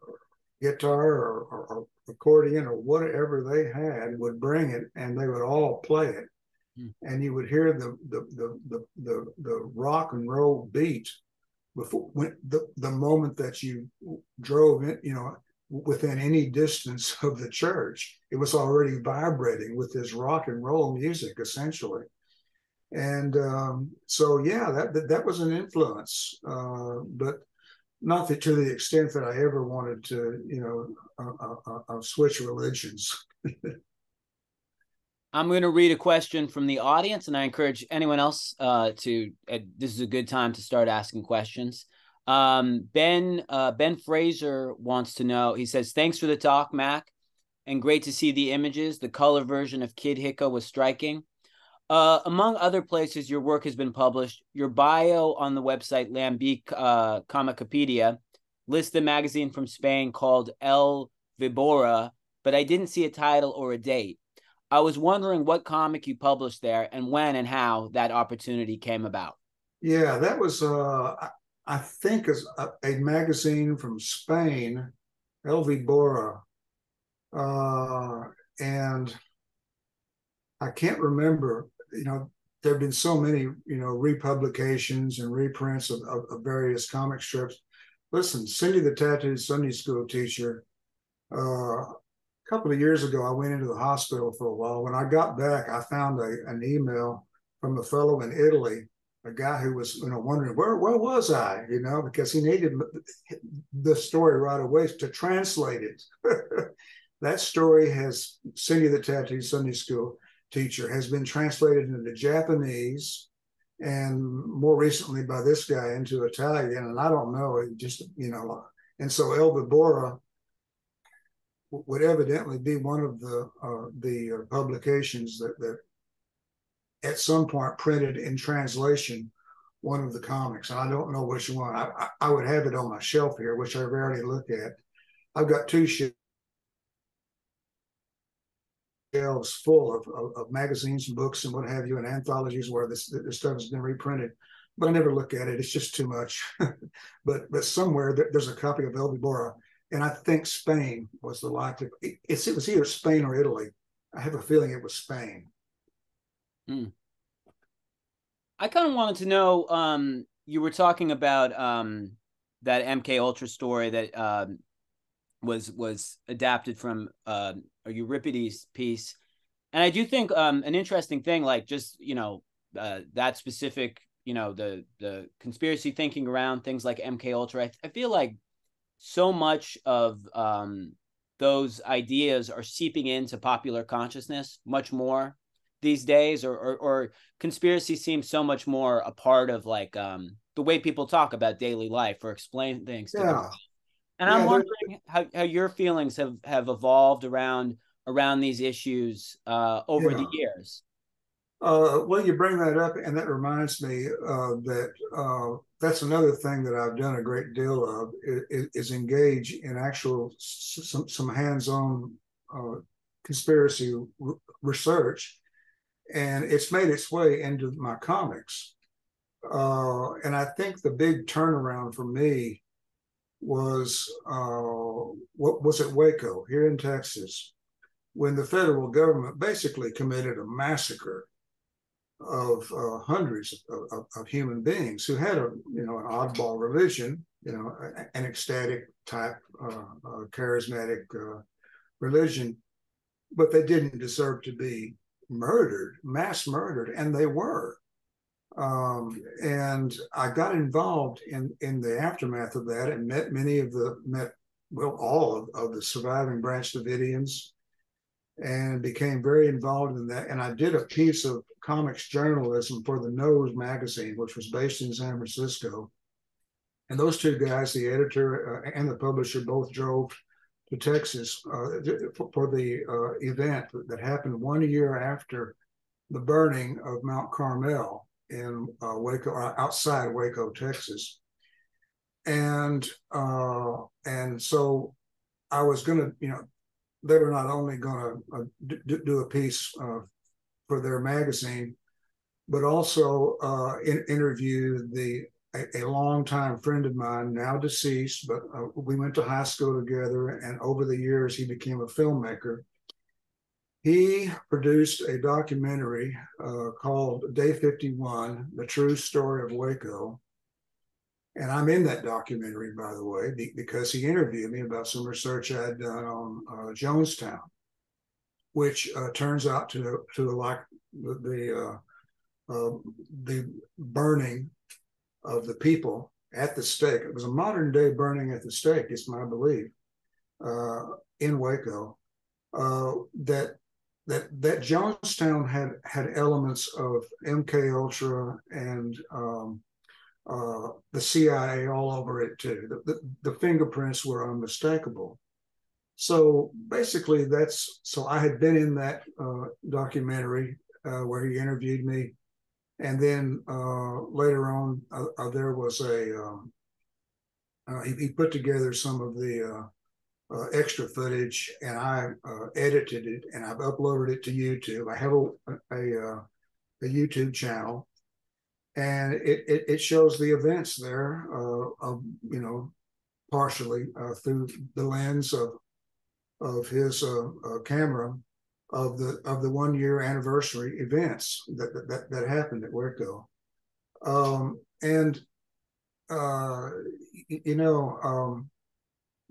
guitar or accordion or whatever they had, would bring it, and they would all play it. And you would hear the rock and roll beat before the moment that you drove in, within any distance of the church. It was already vibrating with this rock and roll music, essentially. And so, yeah, that was an influence, but not to the extent that I ever wanted to, switch religions. I'm going to read a question from the audience, and I encourage anyone else this is a good time to start asking questions. Ben Fraser wants to know, he says, thanks for the talk, Mac, and great to see the images. The color version of Kid Hicka was striking. Among other places your work has been published, your bio on the website Lambic Comicopedia lists the magazine from Spain called El Vibora, but I didn't see a title or a date. I was wondering what comic you published there and when and how that opportunity came about. Yeah, that was, I think, a magazine from Spain, El Vibora. And I can't remember, there have been so many, republications and reprints of various comic strips. Listen, Cindy the Tattooed Sunday School Teacher, a couple of years ago, I went into the hospital for a while. When I got back, I found an email from a fellow in Italy, a guy who was, wondering where was I, because he needed the story right away to translate it. That story has Cindy the Tattooed Sunday School Teacher has been translated into Japanese, and more recently by this guy into Italian. And I don't know, it just, and so El Vibora would evidently be one of the publications that at some point printed in translation one of the comics. And I don't know which one. I would have it on my shelf here, which I rarely look at. I've got two shelves full of magazines and books and what have you, and anthologies where this stuff has been reprinted. But I never look at it. It's just too much. but somewhere there's a copy of El Vibora. And I think Spain was the likely. It was either Spain or Italy. I have a feeling it was Spain. I kind of wanted to know, you were talking about that MK Ultra story that was adapted from a Euripides piece. And I do think an interesting thing, like just, that specific, the conspiracy thinking around things like MK Ultra, I feel like so much of those ideas are seeping into popular consciousness much more these days, or conspiracy seems so much more a part of like the way people talk about daily life or explain things to them. And I'm wondering how your feelings have evolved around these issues over the years. Well, you bring that up, and that reminds me that that's another thing that I've done a great deal of is engage in actual some hands-on conspiracy research, and it's made its way into my comics. And I think the big turnaround for me was what was at Waco here in Texas, when the federal government basically committed a massacre of hundreds of human beings who had an oddball religion, an ecstatic type charismatic religion, but they didn't deserve to be mass murdered, and they were. And I got involved in the aftermath of that and met all of the surviving Branch Davidians, and became very involved in that. And I did a piece of comics journalism for the Nose magazine, which was based in San Francisco. And those two guys, the editor and the publisher, both drove to Texas for the event that happened 1 year after the burning of Mount Carmel in Waco, outside Waco, Texas. And so I was going to, they were not only going to do a piece for their magazine, but also interview a longtime friend of mine, now deceased, but we went to high school together, and over the years he became a filmmaker. He produced a documentary called Day 51, The True Story of Waco. And I'm in that documentary, by the way, because he interviewed me about some research I had done on Jonestown, which turns out to like the the burning of the people at the stake. It was a modern day burning at the stake, it's my belief, in Waco. That Jonestown had elements of MK Ultra and the CIA all over it too. The fingerprints were unmistakable. So basically, so I had been in that documentary where he interviewed me, and then later on there was he put together some of the extra footage, and I edited it, and I've uploaded it to YouTube. I have a YouTube channel, and it shows the events there, of partially through the lens of his camera of the 1 year anniversary events that happened at Waco, and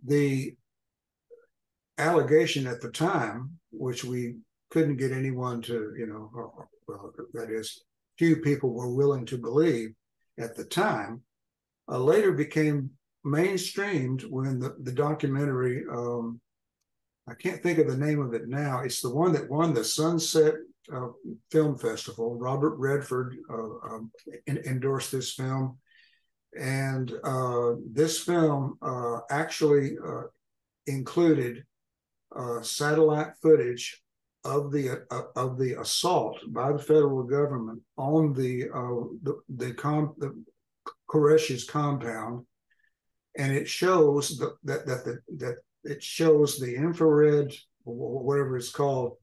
the allegation at the time, which we couldn't get anyone to, well, that is, few people were willing to believe at the time, later became mainstreamed when the documentary, I can't think of the name of it now. It's the one that won the Sunset Film Festival. Robert Redford endorsed this film. And this film actually included satellite footage of the assault by the federal government on the Koreshi's compound, and it shows that it shows the infrared, or whatever it's called,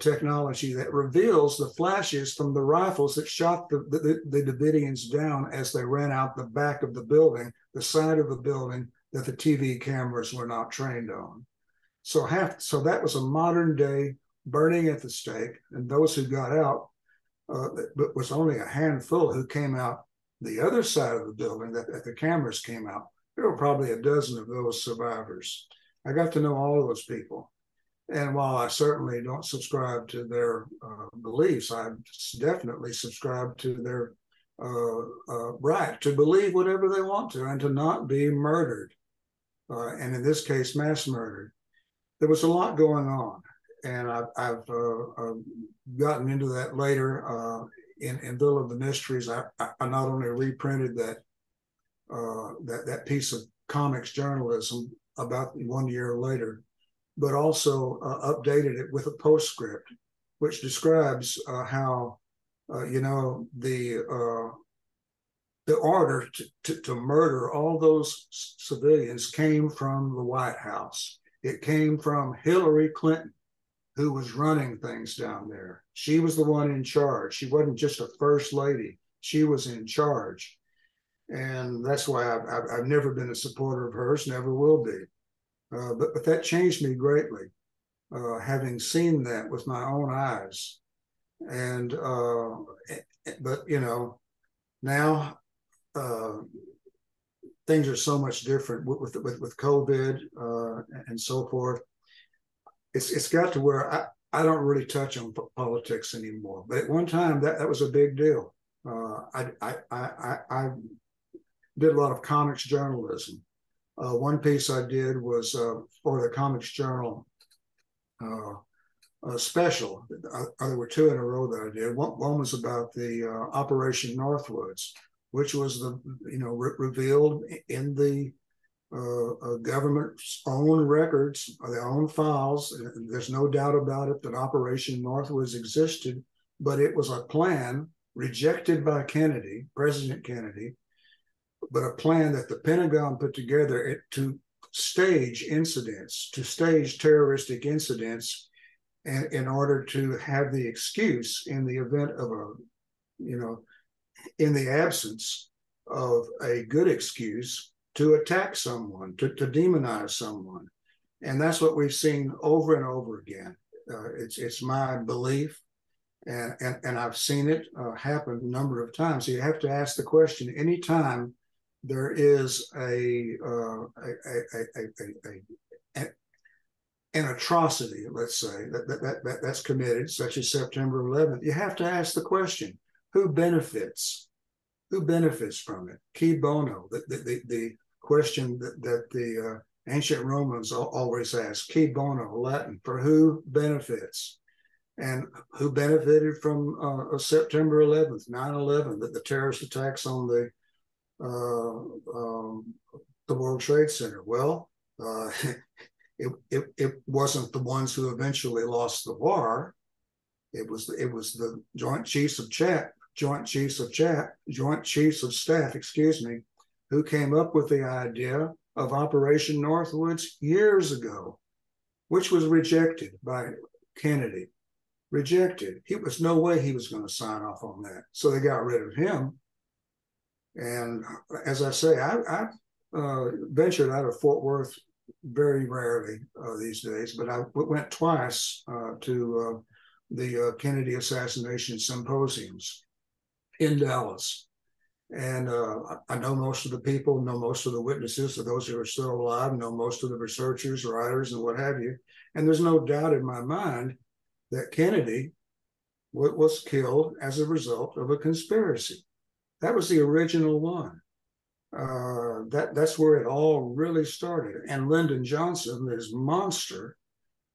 technology that reveals the flashes from the rifles that shot the Davidians down as they ran out the back of the building, the side of the building that the TV cameras were not trained on. So that was a modern day burning at the stake, and those who got out, but was only a handful who came out the other side of the building that the cameras came out. There were probably a dozen of those survivors. I got to know all of those people. And while I certainly don't subscribe to their beliefs, I definitely subscribe to their right to believe whatever they want to and to not be murdered. And in this case, mass murdered. There was a lot going on. And I've gotten into that later in Bill of the Mysteries. I not only reprinted that piece of comics journalism about 1 year later, but also updated it with a postscript, which describes how the order to murder all those civilians came from the White House. It came from Hillary Clinton, who was running things down there. She was the one in charge. She wasn't just a first lady. She was in charge. And that's why I've never been a supporter of hers, never will be. But that changed me greatly, having seen that with my own eyes. And, but, now things are so much different with COVID and so forth. It's got to where I don't really touch on politics anymore. But at one time, that was a big deal. I did a lot of comics journalism. One piece I did was for the Comics Journal special. There were two in a row that I did. One was about the Operation Northwoods, which was revealed in the government's own records, their own files. There's no doubt about it that Operation Northwoods existed, but it was a plan rejected by Kennedy, President Kennedy, but a plan that the Pentagon put together to stage incidents, to stage terroristic incidents, and in order to have the excuse in the event of in the absence of a good excuse to attack someone, to demonize someone. And that's what we've seen over and over again. It's my belief, and I've seen it happen a number of times. So you have to ask the question, anytime there is an atrocity, let's say, that's committed, such as September 11th, you have to ask the question, who benefits? Who benefits from it? Qui bono, the question that the ancient Romans always asked, qui bono, Latin, for who benefits? And who benefited from September 11th, 9/11, the terrorist attacks on the World Trade Center? Well, it wasn't the ones who eventually lost the war. It was the Joint Chiefs of Staff, excuse me, who came up with the idea of Operation Northwoods years ago, which was rejected by Kennedy. Rejected. He was no way he was going to sign off on that. So they got rid of him. And as I say, I ventured out of Fort Worth very rarely these days, but I went twice to the Kennedy Assassination Symposiums in Dallas. And I know most of the people, know most of the witnesses, of those who are still alive, know most of the researchers, writers, and what have you. And there's no doubt in my mind that Kennedy was killed as a result of a conspiracy. That was the original one. That's where it all really started. And Lyndon Johnson, this monster,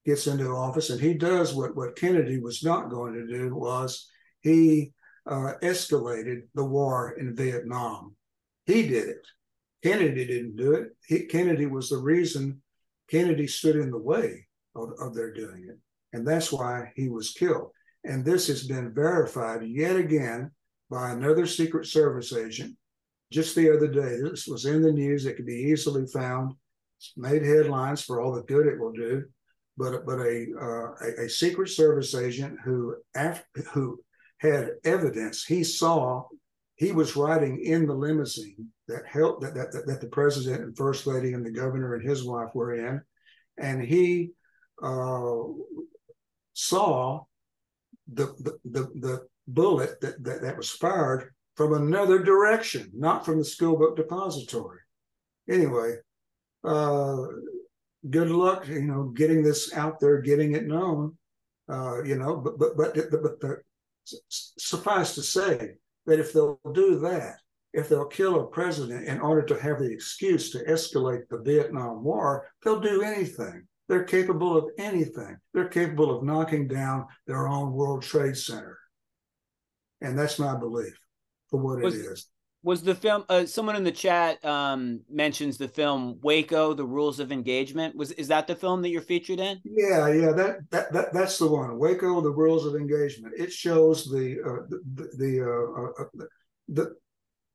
gets into office, and he does what Kennedy was not going to do. Was he escalated the war in Vietnam? He did it. Kennedy didn't do it. Kennedy was the reason. Kennedy stood in the way of their doing it. And that's why he was killed. And this has been verified yet again by another Secret Service agent just the other day. This was in the news. It could be easily found. It's made headlines for all the good it will do. But a Secret Service agent who had evidence, he was riding in the limousine that the president and first lady and the governor and his wife were in, and he saw the bullet that was fired from another direction, not from the school book depository. Anyway, good luck, getting this out there, getting it known, but suffice to say that if they'll do that, if they'll kill a president in order to have the excuse to escalate the Vietnam War, they'll do anything. They're capable of anything. They're capable of knocking down their own World Trade Center. And that's my belief for what it is. Was the film, someone in the chat mentions the film Waco, The Rules of Engagement. Is that the film that you're featured in? Yeah, that's the one. Waco, The Rules of Engagement. It shows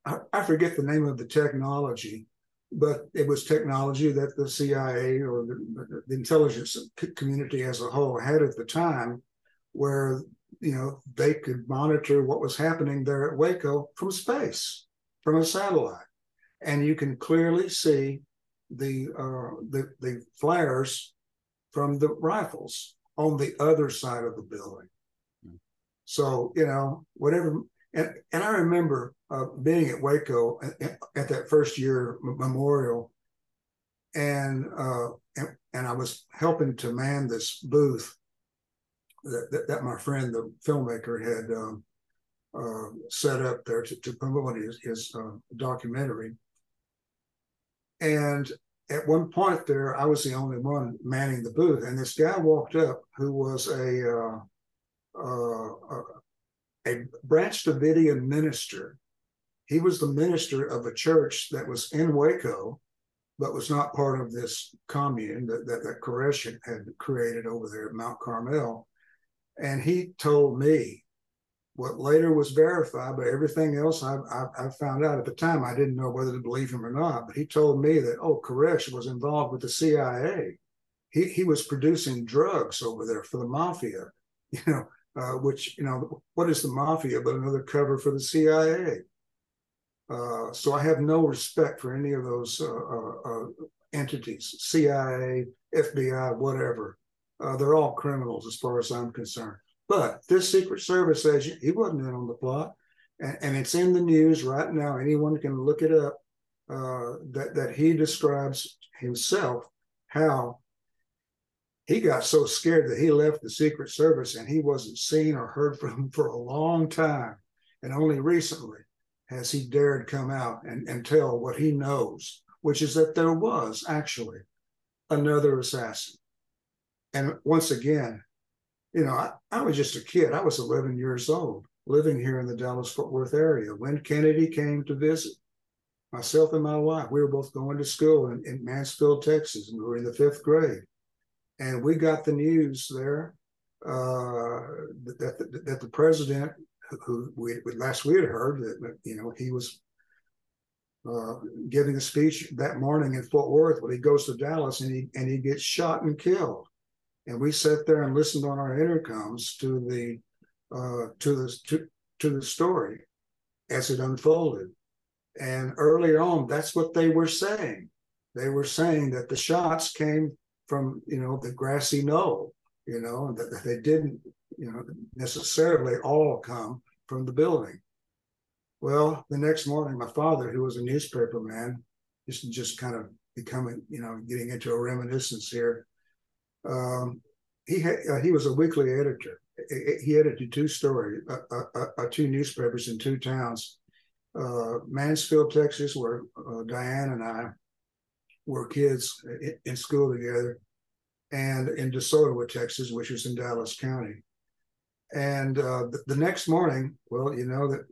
I forget the name of the technology, but it was technology that the CIA or the intelligence community as a whole had at the time, where they could monitor what was happening there at Waco from space, from a satellite, and you can clearly see the flares from the rifles on the other side of the building. So whatever. And I remember being at Waco at that first year memorial, and I was helping to man this booth that my friend, the filmmaker, had set up there to promote his documentary. And at one point there, I was the only one manning the booth, and this guy walked up who was a Branch Davidian minister. He was the minister of a church that was in Waco, but was not part of this commune that Koresh had created over there at Mount Carmel. And he told me what later was verified, but everything else I found out at the time. I didn't know whether to believe him or not, but he told me that, Koresh was involved with the CIA. He was producing drugs over there for the mafia, which, what is the mafia but another cover for the CIA? So I have no respect for any of those entities, CIA, FBI, whatever. They're all criminals as far as I'm concerned. But this Secret Service agent, he wasn't in on the plot. And it's in the news right now. Anyone can look it up, that he describes himself how he got so scared that he left the Secret Service and he wasn't seen or heard from for a long time. And only recently has he dared come out and tell what he knows, which is that there was actually another assassin. And once again, I was just a kid. I was 11 years old, living here in the Dallas-Fort Worth area when Kennedy came to visit. Myself and my wife, we were both going to school in Mansfield, Texas, and we were in the 5th grade. And we got the news there that the president, who last we had heard that he was giving a speech that morning in Fort Worth, when he goes to Dallas and he gets shot and killed. And we sat there and listened on our intercoms to the story as it unfolded. And early on, that's what they were saying. They were saying that the shots came from, the grassy knoll, and that they didn't, necessarily all come from the building. Well, the next morning, my father, who was a newspaper man, just kind of becoming, getting into a reminiscence here. He was a weekly editor. He edited 2 stories, 2 newspapers in 2 towns. Mansfield, Texas, where Diane and I were kids in school together, and in DeSoto, Texas, which was in Dallas County. And the next morning, well, that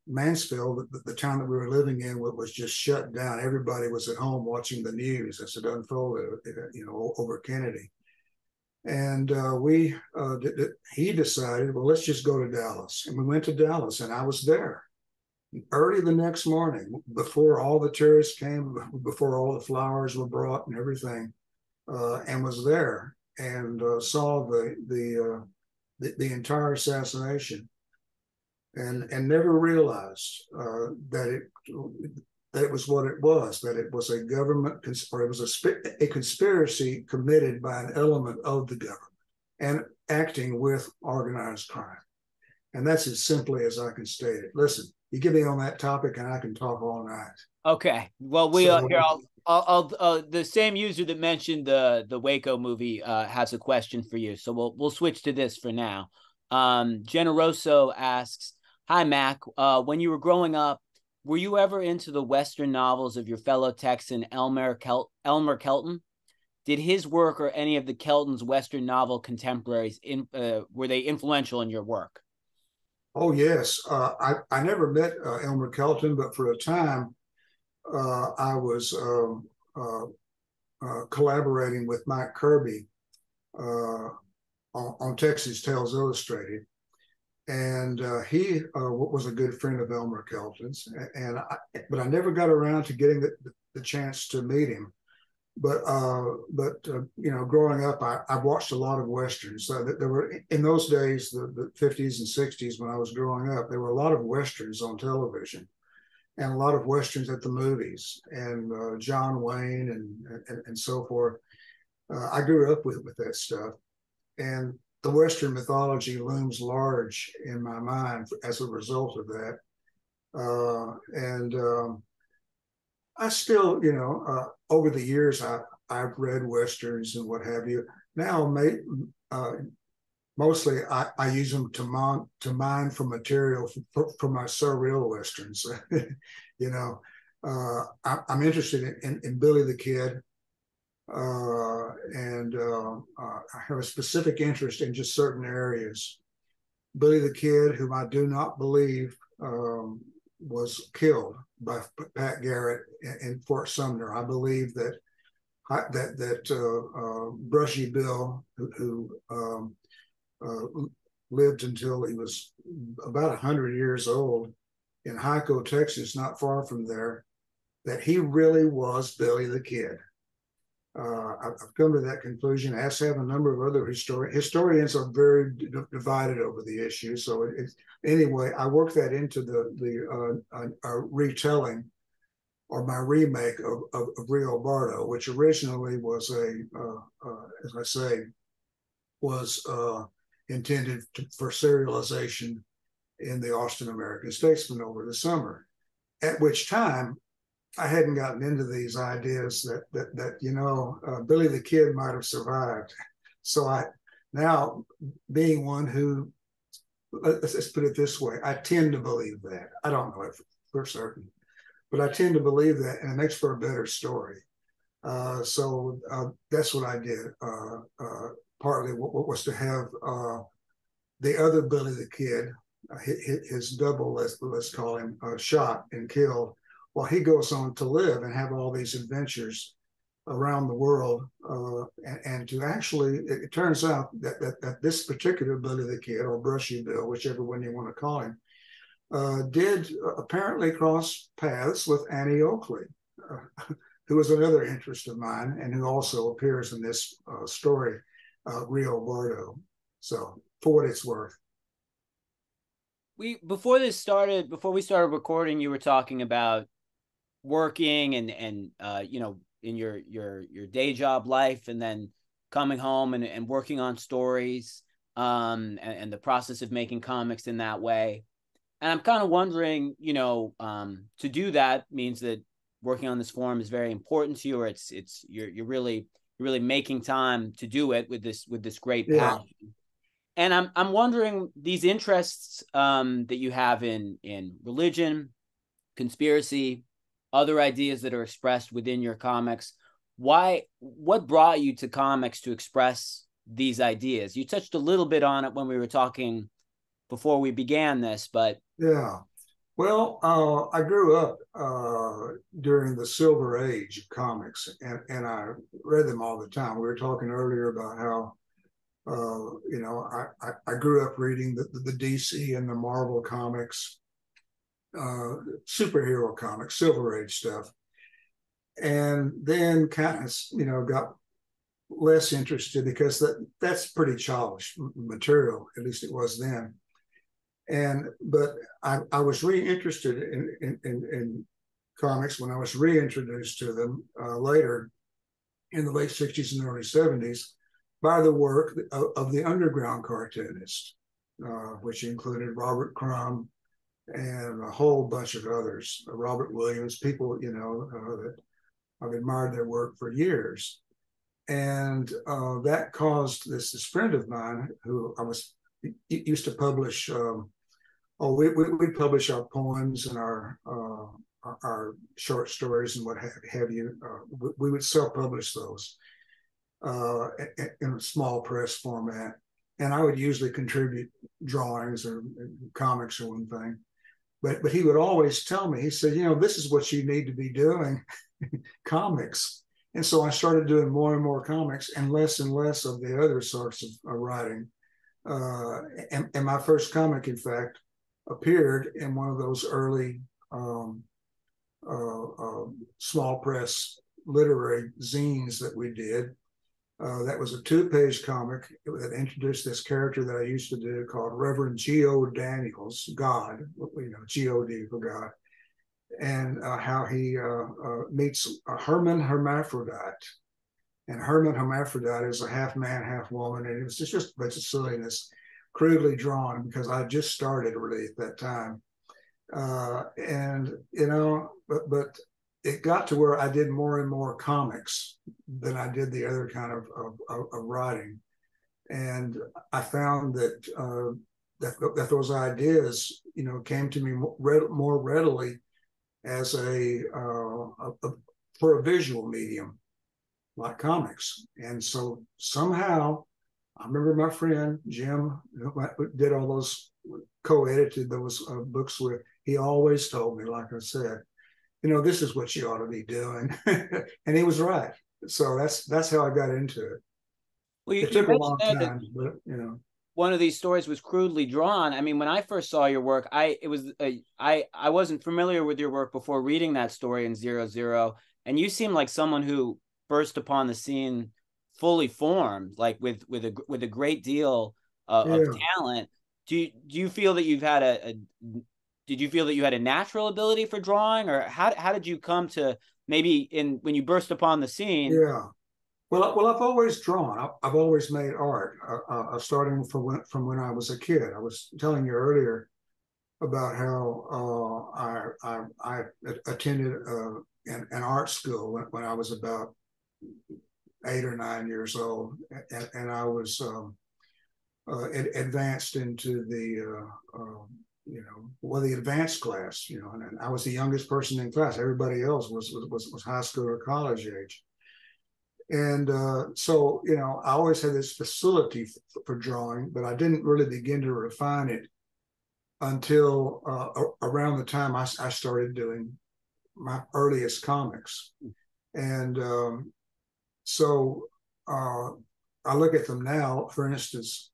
Mansfield, the town that we were living in, was just shut down. Everybody was at home watching the news as it unfolded, over Kennedy. And he decided, well, let's just go to Dallas. And we went to Dallas, and I was there early the next morning, before all the tourists came, before all the flowers were brought and everything, and was there and saw the entire assassination, and never realized that it was what it was, that it was a government, or it was a conspiracy committed by an element of the government and acting with organized crime. And that's as simply as I can state it. Listen, you get me on that topic and I can talk all night. Okay. Well, I'll the same user that mentioned the Waco movie has a question for you. So we'll switch to this for now. Generoso asks, "Hi, Mac. When you were growing up, were you ever into the Western novels of your fellow Texan Elmer Kelton? Did his work or any of the Kelton's Western novel contemporaries were they influential in your work?" Oh, yes. I never met Elmer Kelton, but for a time I was collaborating with Mike Kirby on Texas Tales Illustrated. And he was a good friend of Elmer Kelton's, but I never got around to getting the chance to meet him. But growing up, I watched a lot of Westerns. There were, in those days, the 50s and 60s, when I was growing up, there were a lot of Westerns on television and a lot of Westerns at the movies, and John Wayne and so forth. I grew up with that stuff. And the Western mythology looms large in my mind as a result of that. I still, over the years, I've read Westerns and what have you. Now, mostly I use them to mine for material for my surreal Westerns. I'm interested in Billy the Kid. I have a specific interest in just certain areas. Billy the Kid, whom I do not believe was killed by Pat Garrett in Fort Sumner. I believe that Brushy Bill, who lived until he was about 100 years old in Hyco, Texas, not far from there, that he really was Billy the Kid. I've come to that conclusion, as have a number of other historians are very divided over the issue. So anyway, I worked that into the retelling or my remake of Rio Bardo, which originally was as I say, was intended for serialization in the Austin American Statesman over the summer, at which time I hadn't gotten into these ideas that Billy the Kid might have survived. So now, being one who let's put it this way. I tend to believe that. I don't know it for certain, but I tend to believe that, and it makes for a better story. So that's what I did. Partly what was to have the other Billy the Kid, his double, let's call him, shot and killed, while he goes on to live and have all these adventures around the world. And to actually, it turns out that this particular Billy the Kid, or Brushy Bill, whichever one you want to call him, did apparently cross paths with Annie Oakley, who was another interest of mine and who also appears in this story, Rio Bardo. So, for what it's worth. Before we started recording, you were talking about working and you know, in your day job life, and then coming home and working on stories, and the process of making comics in that way. And I'm kind of wondering, you know, to do that means that working on this form is very important to you, or you're really making time to do it with this great passion. And I'm wondering, these interests that you have in religion, conspiracy, other ideas that are expressed within your comics, what brought you to comics to express these ideas? You touched a little bit on it when we were talking before we began this, but yeah. Well, I grew up during the Silver Age of comics, and I read them all the time. We were talking earlier about how, you know, I grew up reading the DC and the Marvel comics, superhero comics, Silver Age stuff, and then kind of, you know, got less interested because that's pretty childish material. At least it was then. But I was reinterested in comics when I was reintroduced to them later in the late 60s and early 70s by the work of the underground cartoonists, which included Robert Crumb and a whole bunch of others, Robert Williams, people, you know, that I've admired their work for years. And that caused this friend of mine who used to publish, we'd publish our poems and our short stories and what have you. We would self-publish those in a small press format. And I would usually contribute drawings or comics or one thing. But he would always tell me, he said, you know, this is what you need to be doing, comics. And so I started doing more and more comics and less of the other sorts of writing. And my first comic, in fact, appeared in one of those early small press literary zines that we did. That was a 2-page comic that introduced this character that I used to do called Reverend G.O. Daniels, God, you know, G.O.D. for God, and how he meets a Herman Hermaphrodite. And Herman Hermaphrodite is a half man, half woman, and it was just a bunch of silliness, crudely drawn because I just started really at that time. And, you know, but it got to where I did more and more comics than I did the other kind of writing. And I found that that those ideas, you know, came to me more readily as for a visual medium like comics. And so somehow, I remember my friend Jim, who did all those, co-edited those books with, he always told me, like I said, you know, this is what you ought to be doing. And he was right. So that's how I got into it. Well, it took a long time, but you know. One of these stories was crudely drawn. I mean, when I first saw your work, I wasn't familiar with your work before reading that story in 00, and you seem like someone who burst upon the scene fully formed, like with a great deal of talent. Do you feel that you've had did you feel that you had a natural ability for drawing, or how did you come to maybe when you burst upon the scene? Yeah. Well, I've always drawn. I've always made art, starting from when I was a kid. I was telling you earlier about how I attended an art school when I was about 8 or 9 years old, and I was advanced into the the advanced class, and I was the youngest person in class. Everybody else was high school or college age. And so, I always had this facility for drawing, but I didn't really begin to refine it until around the time I started doing my earliest comics. And so I look at them now. For instance,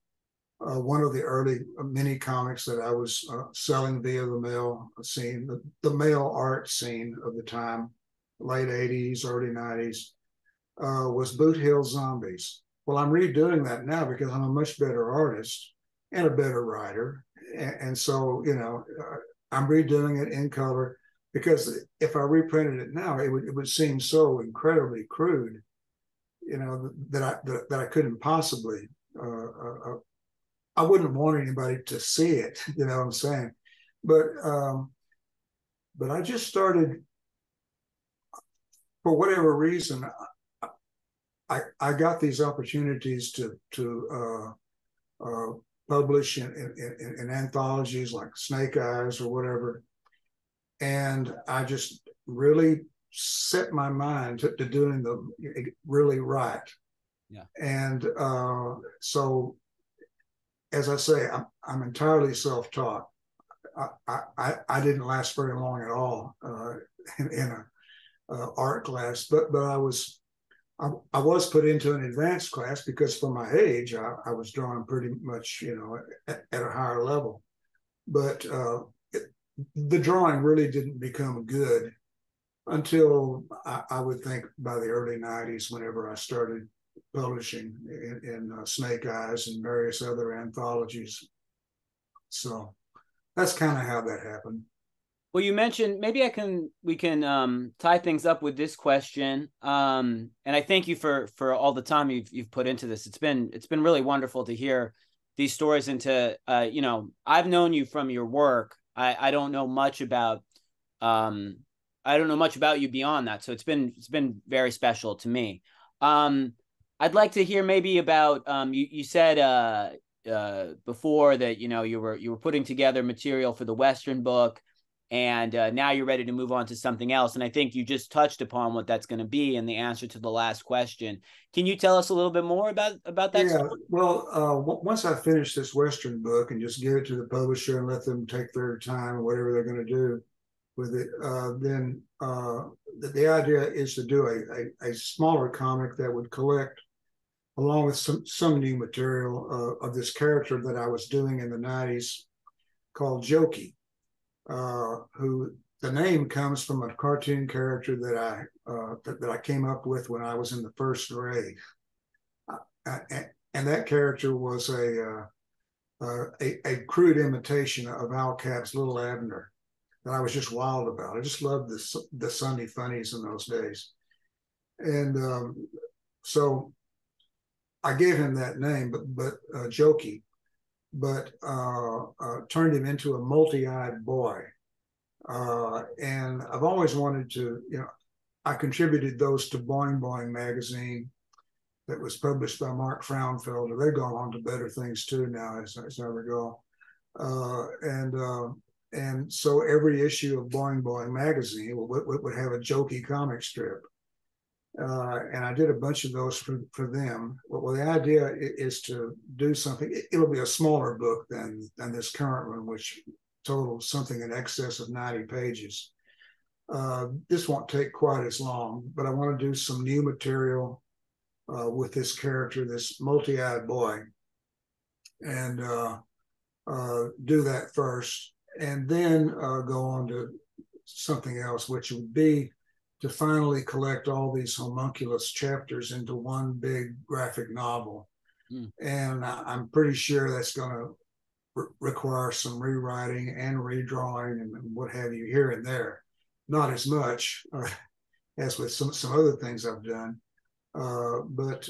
one of the early mini comics that I was selling via the mail scene, the mail art scene of the time, late 80s, early 90s, was Boot Hill Zombies. Well, I'm redoing that now because I'm a much better artist and a better writer. And so, I'm redoing it in color, because if I reprinted it now, it would seem so incredibly crude, that I couldn't possibly, I wouldn't want anybody to see it, you know what I'm saying? But I just started, for whatever reason, I got these opportunities to publish in anthologies like Snake Eyes or whatever. And I just really set my mind to doing them really right. Yeah. And so, as I say, I'm entirely self-taught. I didn't last very long at all in a art class, but I was put into an advanced class because for my age, I was drawing pretty much, at a higher level. But the drawing really didn't become good until I would think by the early 90s, whenever I started publishing in Snake Eyes and various other anthologies. So that's kind of how that happened. Well, you mentioned, maybe we can tie things up with this question. And I thank you for all the time you've put into this. It's been really wonderful to hear these stories, and to I've known you from your work. I don't know much about you beyond that. So it's been very special to me. I'd like to hear maybe about you said before that you were putting together material for the Western book, and now you're ready to move on to something else. And I think you just touched upon what that's going to be in the answer to the last question. Can you tell us a little bit more about that? Yeah, story? well, once I finish this Western book and just give it to the publisher and let them take their time or whatever they're going to do with it, then the idea is to do a smaller comic that would collect, along with some new material, of this character that I was doing in the 90s called Jokey, who the name comes from a cartoon character that I came up with when I was in the first grade. And that character was a crude imitation of Al Cap's Little Abner that I was just wild about. I just loved the Sunday funnies in those days. And so I gave him that name, but Jokey, but turned him into a multi-eyed boy. And I've always wanted to, I contributed those to Boing Boing magazine that was published by Mark Frauenfelder. They've gone on to better things too now, as I recall. And so every issue of Boing Boing magazine would have a Jokey comic strip. And I did a bunch of those for them. Well, the idea is to do something. It'll be a smaller book than this current one, which totals something in excess of 90 pages. This won't take quite as long, but I want to do some new material with this character, this multi-eyed boy, and do that first, and then go on to something else, which would be to finally collect all these homunculus chapters into one big graphic novel. And I'm pretty sure that's going to require some rewriting and redrawing and what have you here and there. Not as much as with some other things I've done. But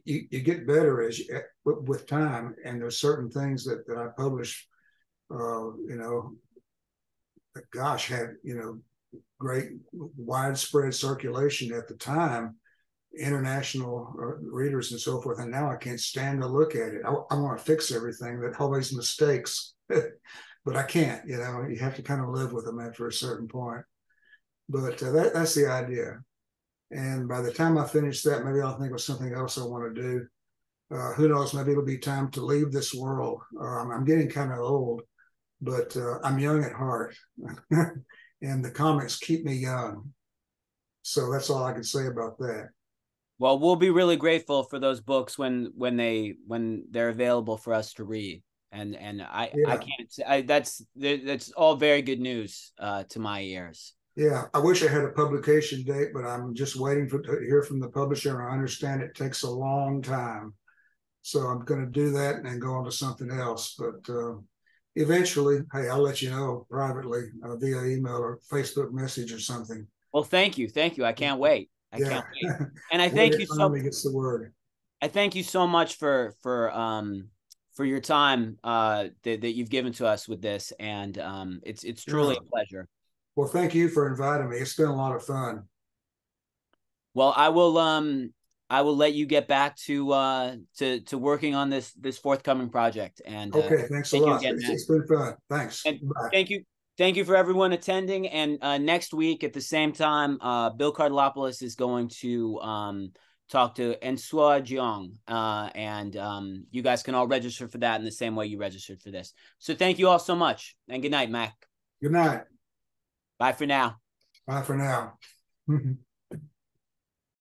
you get better with time, and there's certain things that I publish, gosh, had great widespread circulation at the time, international readers and so forth. And now I can't stand to look at it. I want to fix everything, that all these mistakes, but I can't. You know, you have to kind of live with them after a certain point. But that's the idea. And by the time I finish that, maybe I'll think of something else I want to do. Who knows? Maybe it'll be time to leave this world. I'm getting kind of old, but I'm young at heart, and the comics keep me young. So that's all I can say about that. Well, we'll be really grateful for those books when they're available for us to read. And I can't say that's all very good news to my ears. Yeah, I wish I had a publication date, but I'm just waiting to hear from the publisher. I understand it takes a long time. So I'm going to do that and go on to something else. But eventually, hey, I'll let you know privately via email or Facebook message or something. Well, thank you. I can't wait. I can't wait. And I thank you so much. Gets the word. I thank you so much for your time that you've given to us with this, and it's truly a pleasure. Well, thank you for inviting me. It's been a lot of fun. Well, I will let you get back to working on this forthcoming project. And okay, thanks a lot. It's been fun. Thanks. And thank you for everyone attending. And next week at the same time, Bill Cardilopoulos is going to talk to Ensua Jiang, and you guys can all register for that in the same way you registered for this. So thank you all so much, and good night, Mac. Good night. Bye for now. Bye for now.